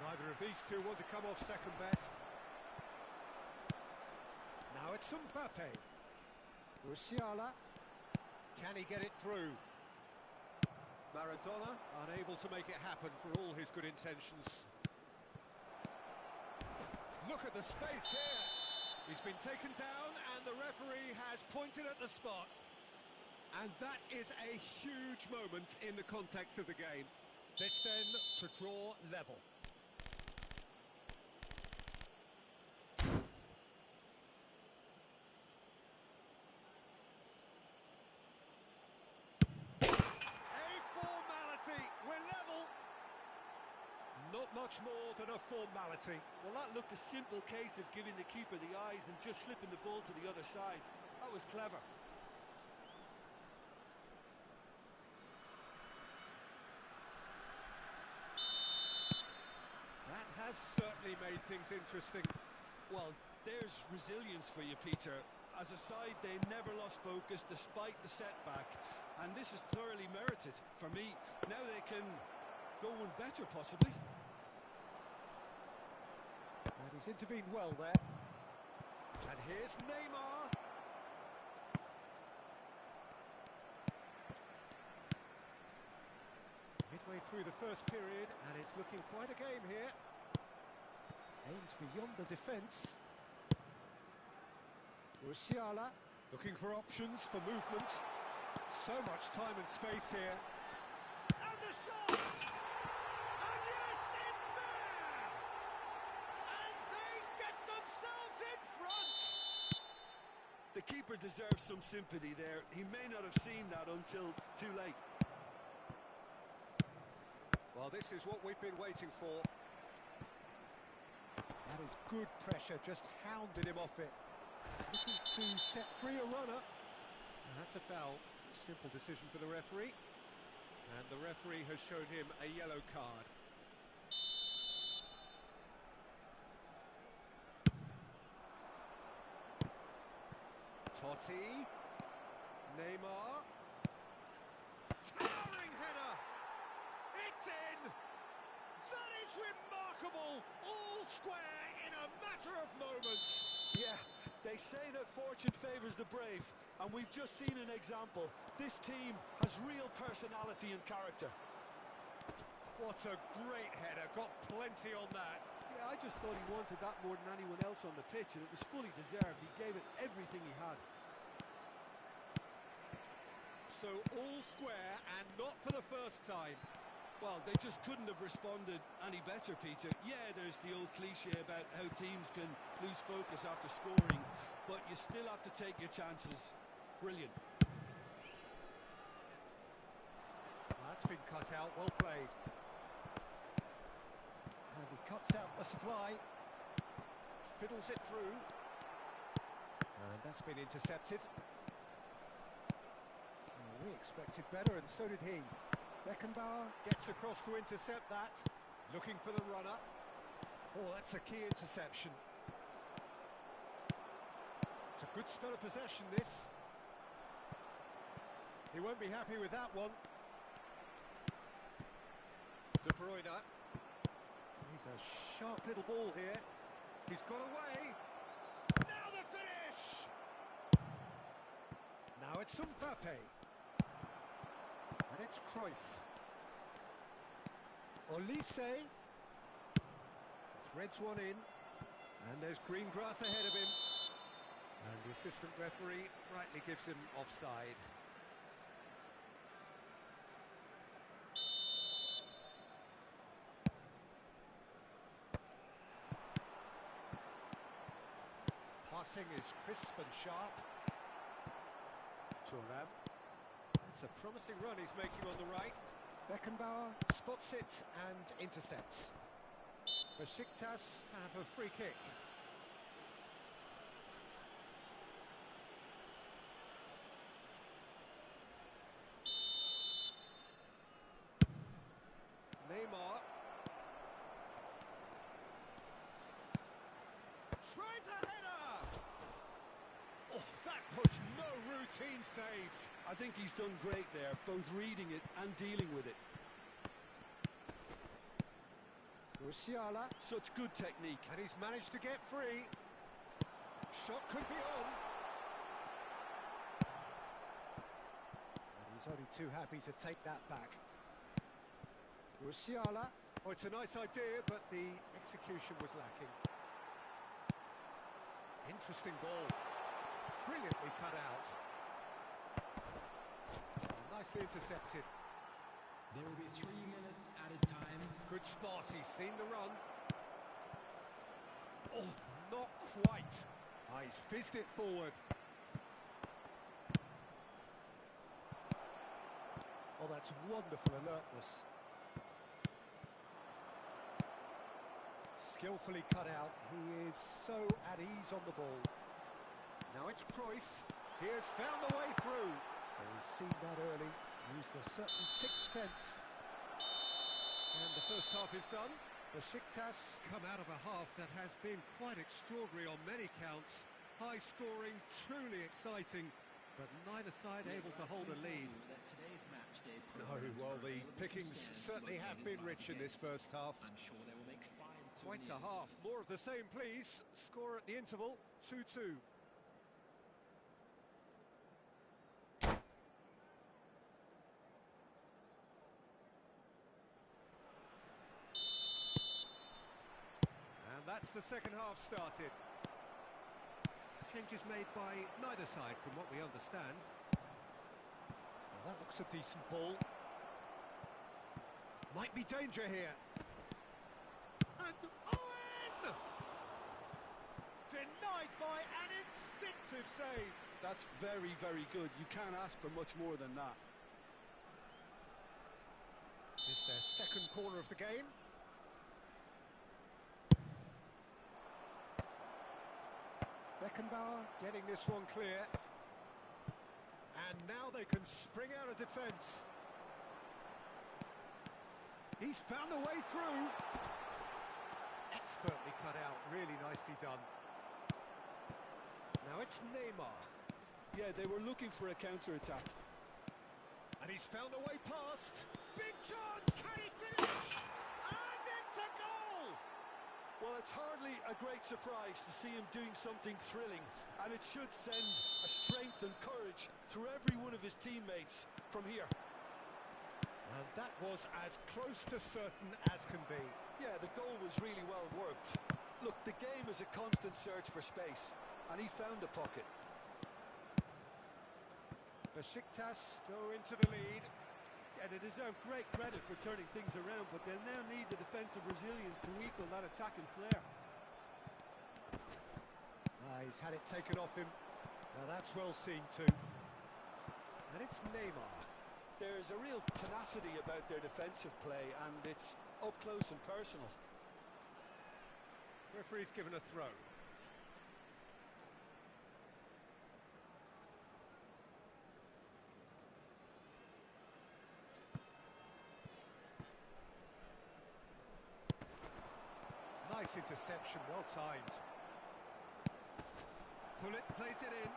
Neither of these two want to come off second best. Now it's Mbappe. Musiala. Can he get it through? Maradona unable to make it happen for all his good intentions. Look at the space here. He's been taken down and the referee has pointed at the spot. And that is a huge moment in the context of the game. This then to draw level. Not much more than a formality. Well, that looked a simple case of giving the keeper the eyes and just slipping the ball to the other side. That was clever. That has certainly made things interesting. Well, there's resilience for you, Peter. As a side, they never lost focus despite the setback, and this is thoroughly merited. For me, now they can go one better, possibly. And he's intervened well there. And here's Neymar. Midway through the first period, and it's looking quite a game here. Aims beyond the defence. Musiala looking for options for movement. So much time and space here. And the shot! And yes, it's there! And they get themselves in front! The keeper deserves some sympathy there. He may not have seen that until too late. Well, this is what we've been waiting for. That is good pressure, just hounded him off it. Looking to set free a runner. And that's a foul. Simple decision for the referee. And the referee has shown him a yellow card. Totti. Neymar. Towering header. It's in. That is remarkable. All square in a matter of moments. Yeah, they say that fortune favours the brave, and we've just seen an example. This team has real personality and character. What a great header, got plenty on that. Yeah, I just thought he wanted that more than anyone else on the pitch, and it was fully deserved. He gave it everything he had. So all square, and not for the first time. Well, they just couldn't have responded any better, Peter. Yeah, there's the old cliche about how teams can lose focus after scoring, but you still have to take your chances. Brilliant. That's been cut out, well played. And And he cuts out the supply. Fiddles it through. And that's been intercepted. Oh, we expected better, and so did he. Beckenbauer gets across to intercept that. Looking for the runner. Oh, that's a key interception. It's a good spell of possession, this. He won't be happy with that one. De Bruyne. He's a sharp little ball here. He's got away. Now the finish! Now it's Mbappe. And it's Cruyff. Olise. Threads one in. And there's green grass ahead of him. And the assistant referee rightly gives him offside. Passing is crisp and sharp. Thuram. It's a promising run he's making on the right. Beckenbauer spots it and intercepts. Besiktas have a free kick. Neymar. Tries a header! Oh, that was no routine save. I think he's done great there, both reading it and dealing with it. Musiala. Such good technique. And he's managed to get free. Shot could be on. And he's only too happy to take that back. Musiala. Oh, it's a nice idea, but the execution was lacking. Interesting ball. Brilliantly cut out. Nicely intercepted. There will be 3 minutes added time. Good spot, he's seen the run. Oh, not quite. Ah, he's fizzed it forward. Oh, that's wonderful alertness. Skillfully cut out. He is so at ease on the ball. Now it's Cruyff. He has found the way through. Oh, he's seen that early. Used a certain sixth sense. And the first half is done. Besiktas come out of a half that has been quite extraordinary on many counts. High scoring, truly exciting, but neither side able to hold a lead. No, well, the pickings certainly have been rich in this first half. Quite a half. More of the same, please. Score at the interval, 2-2. That's the second half started. Changes made by neither side from what we understand. Well, that looks a decent ball. Might be danger here. And Owen! Denied by an instinctive save. That's very, very good. You can't ask for much more than that. It's their second corner of the game. Beckenbauer getting this one clear. And now they can spring out of defence. He's found a way through. Expertly cut out, really nicely done. Now it's Neymar. Yeah, they were looking for a counter-attack. And he's found a way past. Big chance! Can he finish? And it's a goal! Well, it's hardly a great surprise to see him doing something thrilling, and it should send a strength and courage through every one of his teammates from here. And that was as close to certain as can be. Yeah, the goal was really well worked. Look, the game is a constant search for space, and he found a pocket. Besiktas go into the lead. Yeah, they deserve great credit for turning things around, but they'll now need the defensive resilience to equal that attacking flair. He's had it taken off him. Now that's well seen too. And it's Neymar. There's a real tenacity about their defensive play, and it's up close and personal. Referee's given a throw. Nice interception, well timed. Pullet plays it in.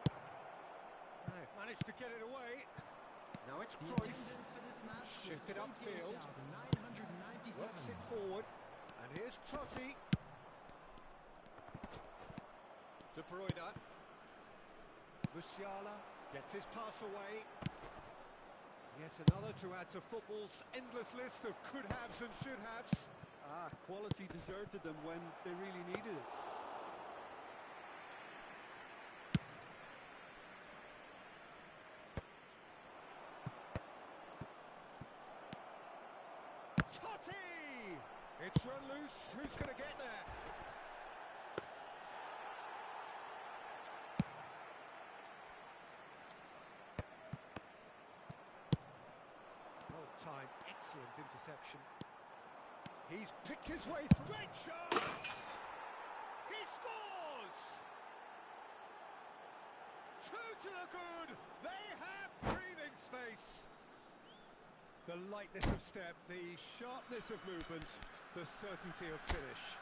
They've managed to get it away. Now it's Cruyff. Shifted upfield. Works it forward. And here's Totti. De Bruyne. Musiala gets his pass away. Yet another to add to football's endless list of could-haves and should-haves. Quality deserted them when they really needed it. Totti! It's run loose. Who's going to get there? Well-timed, excellent interception. He's picked his way through. Great chance! He scores! 2 to the good. They have breathing space. The lightness of step, the sharpness of movement, the certainty of finish.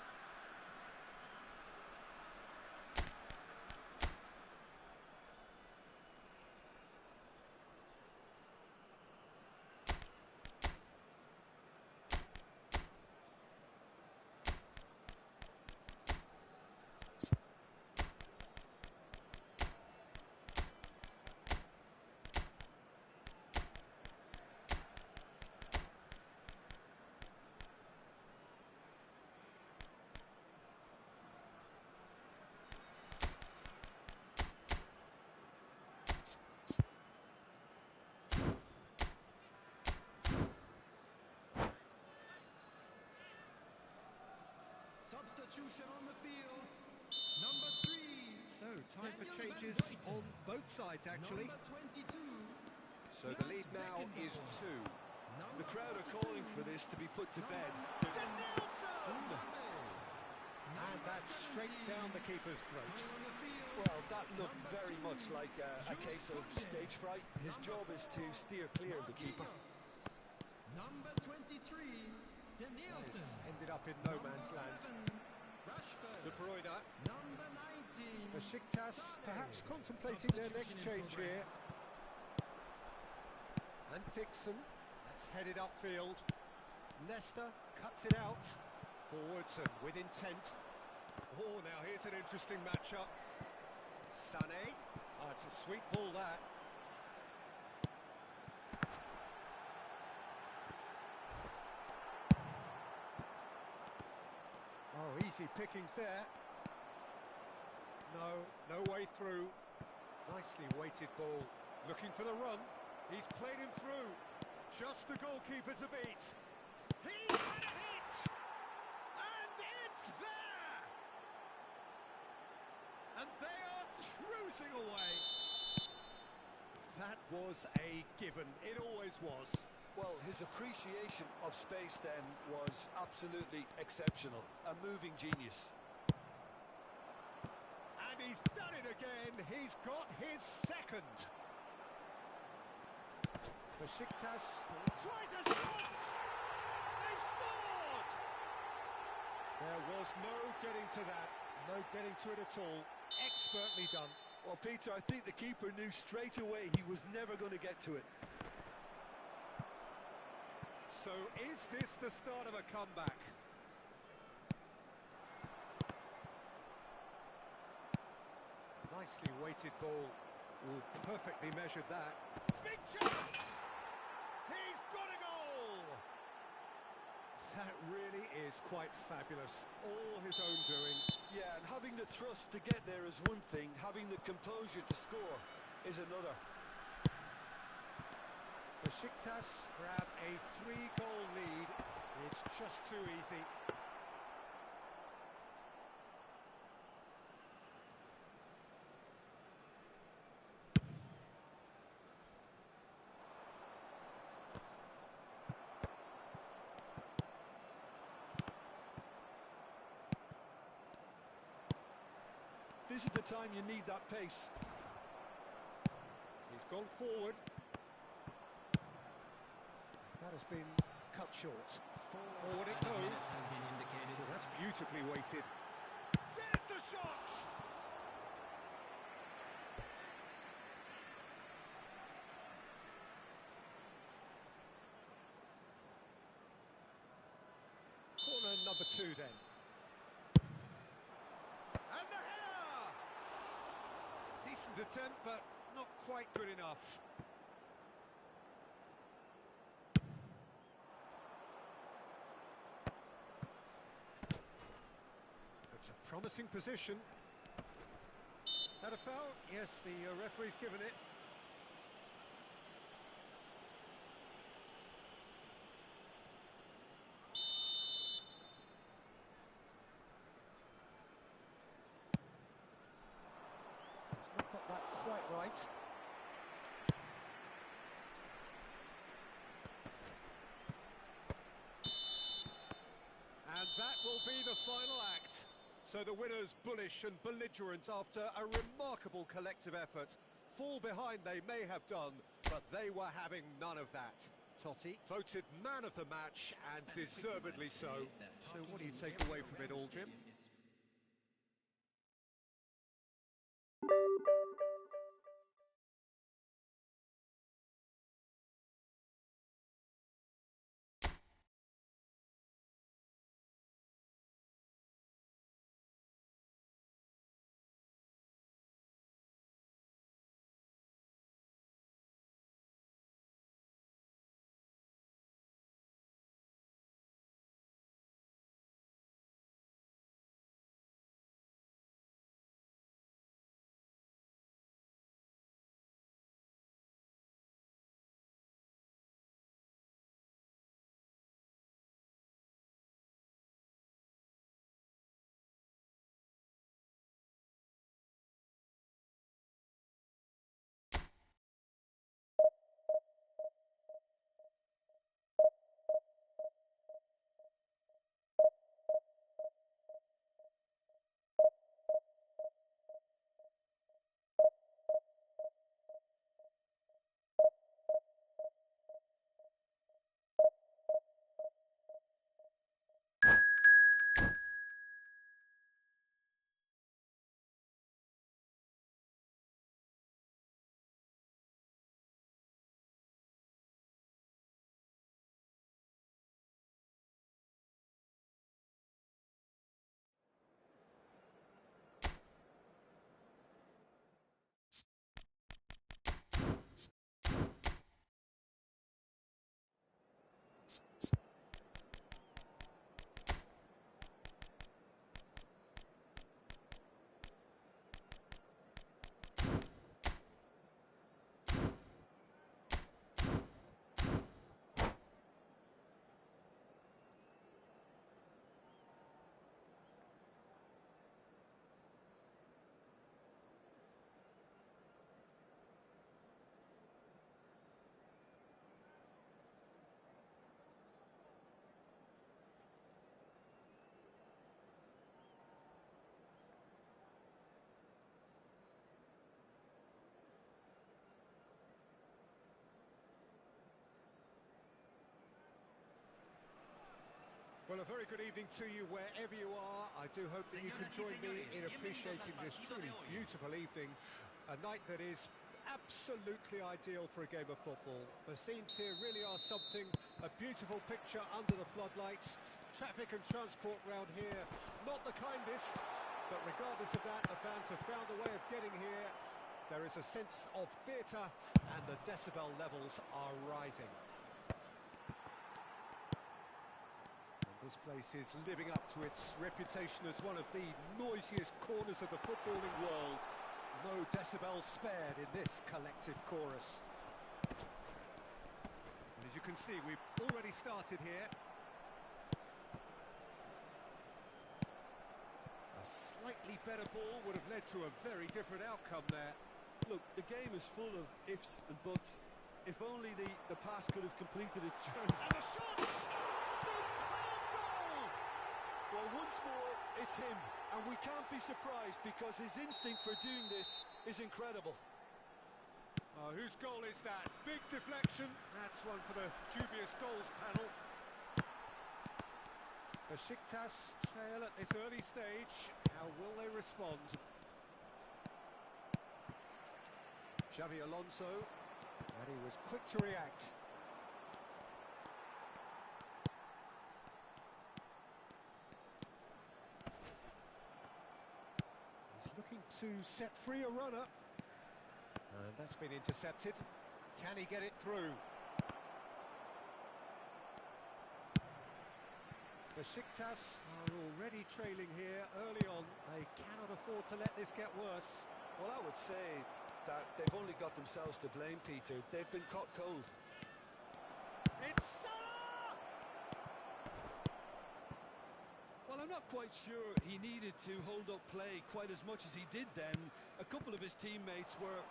Substitution on the field. Number 3. So, time for changes on both sides, actually. Number 22. So the lead now is 2. The crowd are calling for this to be put to bed. And that's straight down the keeper's throat. Well, that looked very much like a case of stage fright. His job is to steer clear of the keeper. Number 23. Danielson. Ended up in no man's land. De Bruyne. Number 19. Besiktas perhaps contemplating their next change here. And Dixon, that's headed upfield. Nesta cuts it out. Forwards and with intent. Oh, now here's an interesting matchup. Sané. Oh, it's a sweet ball, that. Oh, easy pickings there. No way through. Nicely weighted ball. Looking for the run. He's played him through. Just the goalkeeper to beat. He's had a hit! And it's there! And they are cruising away. That was a given. It always was. Well, his appreciation of space then was absolutely exceptional. A moving genius. And he's done it again. He's got his second. Besiktas tries a shot. They've scored. There was no getting to that. No getting to it at all. Expertly done. Well, Peter, I think the keeper knew straight away he was never going to get to it. So is this the start of a comeback? Nicely weighted ball. Oh, perfectly measured that. Big chance! He's got a goal! That really is quite fabulous. All his own doing. Yeah, and having the thrust to get there is one thing. Having the composure to score is another. Besiktas grab a 3-goal lead. It's just too easy. This is the time you need that pace. He's gone forward. That has been cut short. Forward it goes. Has been indicated. That's beautifully weighted. There's the shot! Corner number 2 then. And the header! Decent attempt, but not quite good enough. It's a promising position. That a foul? Yes, the referee's given it. He's not got that quite right. And that will be the final act. So the winners, bullish and belligerent after a remarkable collective effort. Fall behind they may have done, but they were having none of that. Totti voted man of the match, and deservedly so. So what do you take away from it all, Jim? Well, a very good evening to you wherever you are. I do hope that you can join me in appreciating this truly beautiful evening. A night that is absolutely ideal for a game of football. The scenes here really are something, a beautiful picture under the floodlights. Traffic and transport round here, not the kindest, but regardless of that, the fans have found a way of getting here. There is a sense of theatre and the decibel levels are rising. This place is living up to its reputation as one of the noisiest corners of the footballing world. No decibels spared in this collective chorus. And as you can see, we've already started here. A slightly better ball would have led to a very different outcome there. Look, the game is full of ifs and buts. If only the pass could have completed its journey. And the shots! Well, once more, it's him, And we can't be surprised because his instinct for doing this is incredible. Oh, whose goal is that? Big deflection. That's one for the dubious goals panel. Besiktas trail at this early stage. How will they respond? Xavi Alonso, and he was quick to react. He's looking to set free a runner. And that's been intercepted. Can he get it through? Besiktas are already trailing here early on. They cannot afford to let this get worse. Well, I would say that they've only got themselves to blame, Peter. They've been caught cold. It's Salah! Well, I'm not quite sure he needed to hold up play quite as much as he did then. A couple of his teammates were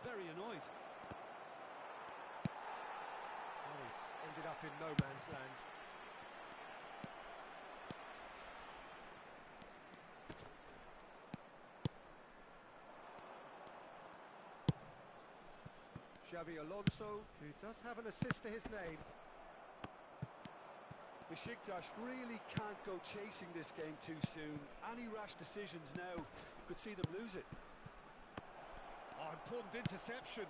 very annoyed. Well, he's ended up in no man's land. Xavi Alonso, who does have an assist to his name. Besiktas really can't go chasing this game too soon. Any rash decisions now could see them lose it. Oh, important interception.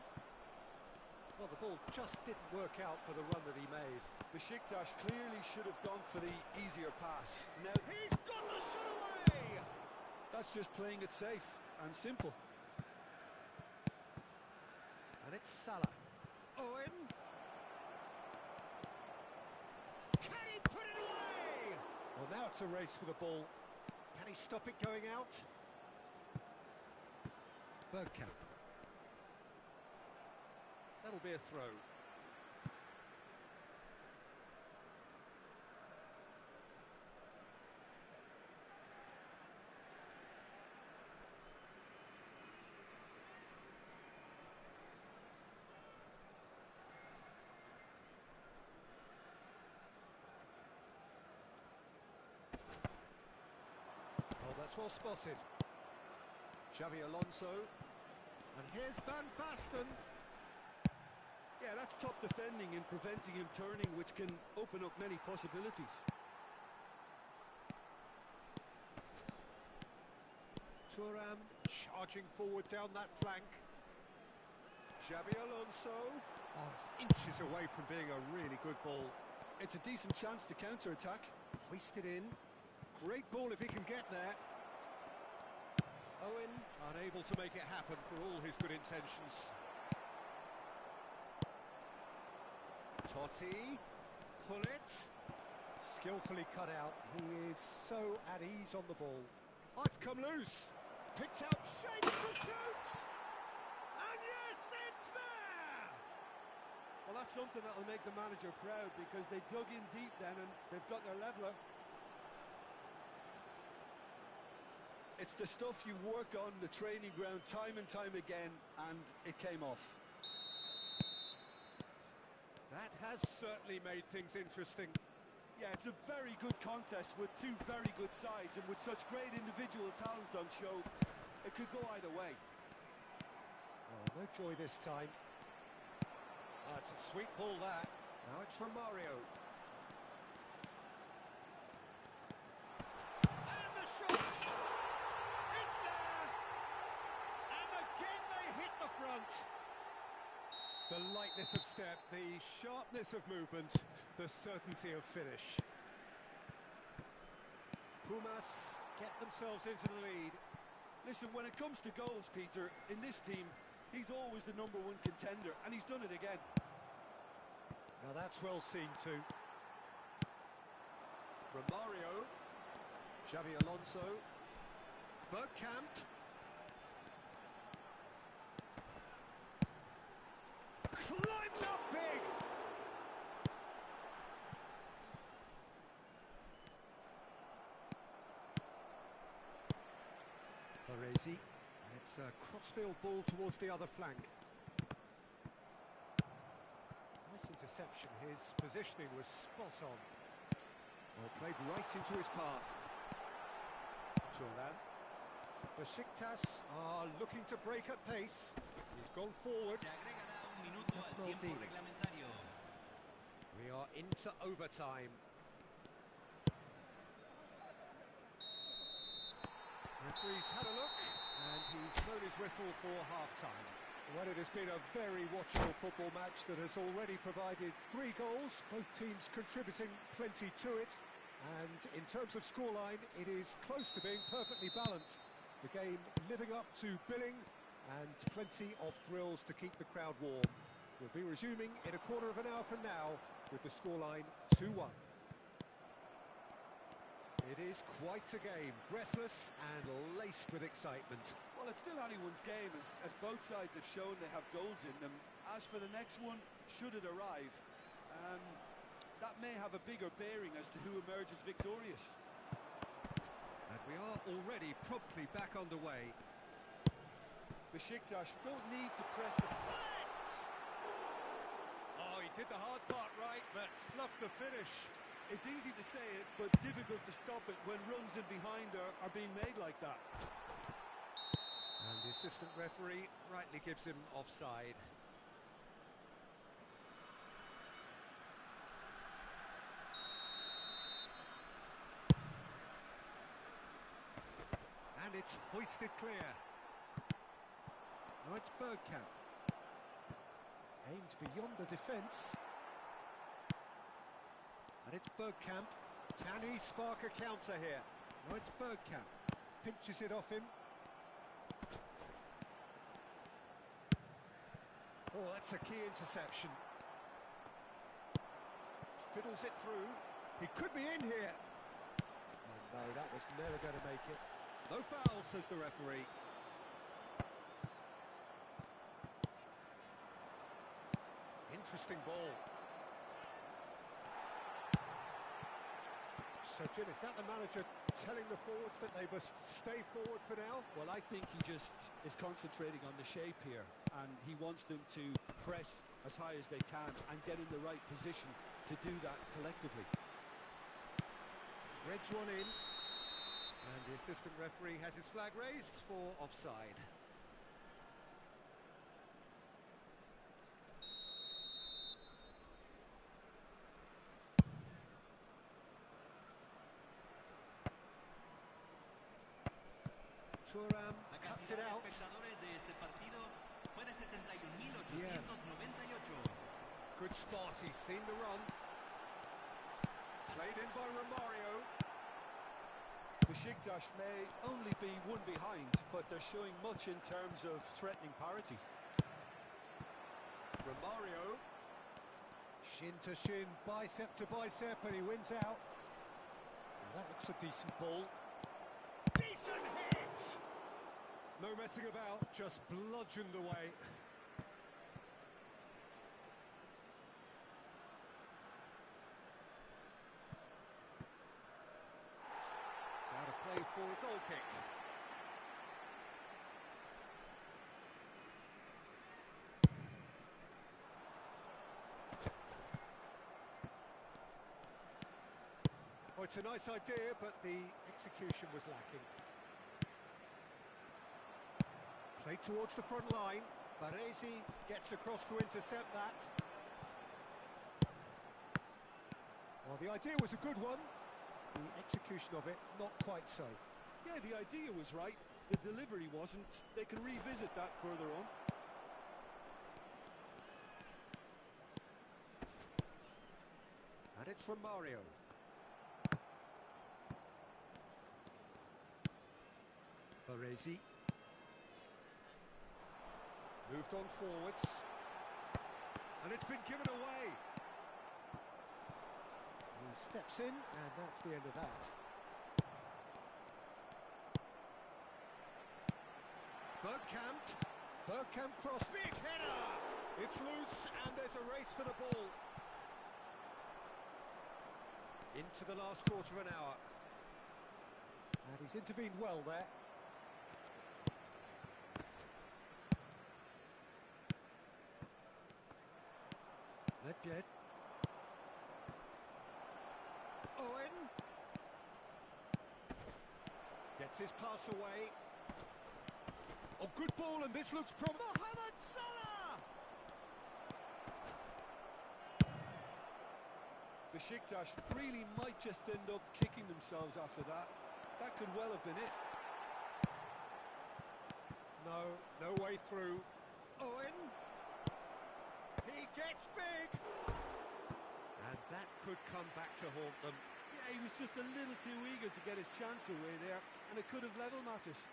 Well, the ball just didn't work out for the run that he made. Besiktas clearly should have gone for the easier pass. Now, He's got the shot away! that's just playing it safe and simple. And it's Salah. Owen. Can he put it away? Well, now it's a race for the ball. Can he stop it going out? Bergkamp. That'll be a throw. Oh, that's well spotted. Xavi Alonso. And here's Van Basten. Yeah, that's top defending and preventing him turning, which can open up many possibilities. Thuram charging forward down that flank. Xabi Alonso. Oh, it's inches away from being a really good ball. It's a decent chance to counter-attack. Hoisted in. Great ball if he can get there. Owen unable to make it happen for all his good intentions. Totti. Pullet. Skillfully cut out. He is so at ease on the ball. Oh, it's come loose. Picked out shapes to shoot. And yes, it's there! Well, that's something that'll make the manager proud because they dug in deep then and they've got their leveller. It's the stuff you work on the training ground time and time again, and it came off. That has certainly made things interesting. Yeah, it's a very good contest with two very good sides, and with such great individual talent on show, it could go either way. Oh, no joy this time. Ah, it's a sweet ball, that. Now it's Romario. And the shot! It's there! And again they hit the front. The lightness of step, the sharpness of movement, the certainty of finish. Pumas get themselves into the lead. Listen, when it comes to goals, Peter, in this team, he's always the #1 contender, and he's done it again. Now that's well seen too. Romario. Xavi Alonso. Bergkamp. Climbs up big! Baresi. And it's a crossfield ball towards the other flank. Nice interception. His positioning was spot on. Well, played right into his path. Turan. Besiktas are looking to break at pace. He's gone forward. Se agregará un minuto That's al tiempo Maldini. reglamentario. We are into overtime. Referee's had a look, and he's blown his whistle for half-time. Well, it has been a very watchable football match that has already provided 3 goals, both teams contributing plenty to it. And in terms of scoreline, it is close to being perfectly balanced. The game living up to billing, and plenty of thrills to keep the crowd warm. We'll be resuming in a quarter of an hour from now with the scoreline 2-1. It is quite a game, breathless and laced with excitement. Well, it's still anyone's game, as both sides have shown they have goals in them. As for the next one, should it arrive, that may have a bigger bearing as to who emerges victorious. And we are already promptly back underway. Besiktas don't need to press the... Oh, he did the hard part right, but fluffed the finish. It's easy to say it, but difficult to stop it when runs in behind are being made like that. And the assistant referee rightly gives him offside. And it's hoisted clear. Now it's Bergkamp. Aimed beyond the defence. And it's Bergkamp. Can he spark a counter here? No, it's Bergkamp. Pinches it off him. Oh, that's a key interception. Fiddles it through. He could be in here. Oh, no, that was never going to make it. No foul, says the referee. Interesting ball. So, Jim, is that the manager telling the forwards that they must stay forward for now? Well, I think he just is concentrating on the shape here, and he wants them to press as high as they can and get in the right position to do that collectively. Threads one in, and the assistant referee has his flag raised for offside. Turan La cuts cantidad it de out. espectadores de este partido fue de 71.898. Yeah. Good spot, he's seen the run. Played in by Romario. Besiktas may only be one behind, but they're showing much in terms of threatening parity. Romario. Shin to shin, bicep to bicep, and he wins out. Now that looks a decent ball. Decent hit! No messing about, just bludgeoned away. It's out of play for a goal kick. Oh, it's a nice idea, but the execution was lacking. Played towards the front line. Baresi gets across to intercept that. Well, the idea was a good one. The execution of it, not quite so. Yeah, the idea was right. The delivery wasn't. They can revisit that further on. And it's from Mario. Baresi. Moved on forwards. And it's been given away. He steps in, and that's the end of that. Bergkamp cross. Big header! It's loose, and there's a race for the ball. Into the last quarter of an hour. And he's intervened well there. Nedved. Owen. Gets Gets his pass away. Oh, good ball, and this looks Mohamed Salah! Besiktas really might just end up kicking themselves after that. That could well have been it. No way through. Owen. He gets big. And that could come back to haunt them. Yeah, he was just a little too eager to get his chance away there, and it could have level matters.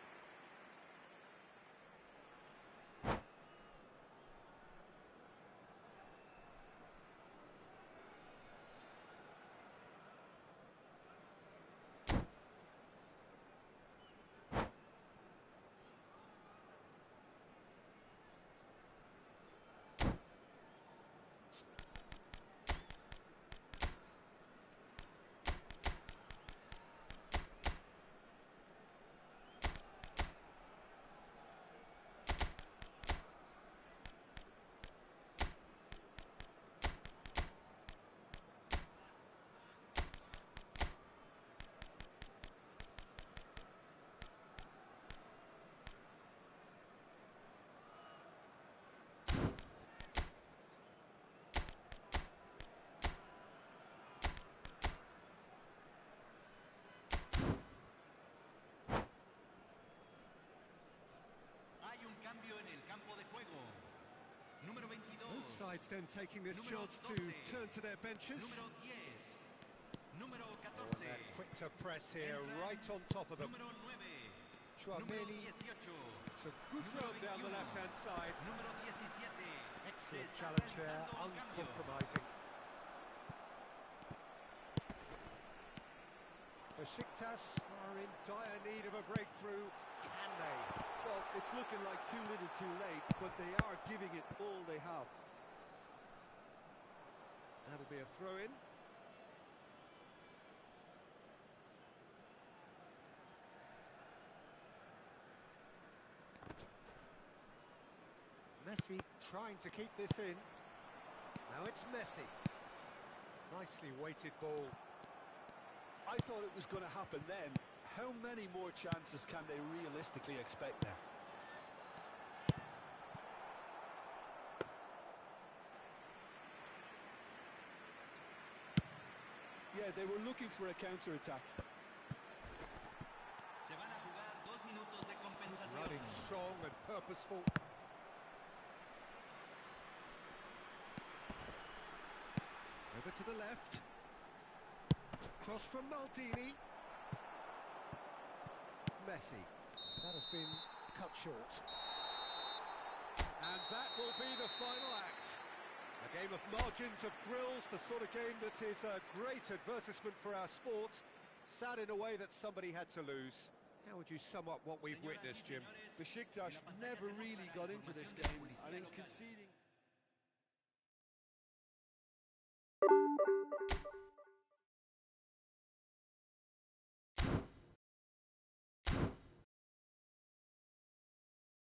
Both sides then taking this chance to turn to their benches. And they're quick to press here, right on top of them. Chouameni, it's a good run down the left-hand side. Excellent challenge there, uncompromising. Besiktas are in dire need of a breakthrough. Can they? Well, it's looking like too little too late, but they are giving it all they have. That'll be a throw-in. Messi trying to keep this in. Now it's Messi. Nicely weighted ball. I thought it was going to happen then. How many more chances can they realistically expect now? Yeah, they were looking for a counter-attack. Running strong and purposeful. Over to the left. Cross from Maldini. Messi. That has been cut short. And that will be the final act. A game of margins, of thrills, the sort of game that is a great advertisement for our sport. Sad in a way that somebody had to lose. How would you sum up what we've witnessed, Jim? Besiktas never really got into this game. I think conceding...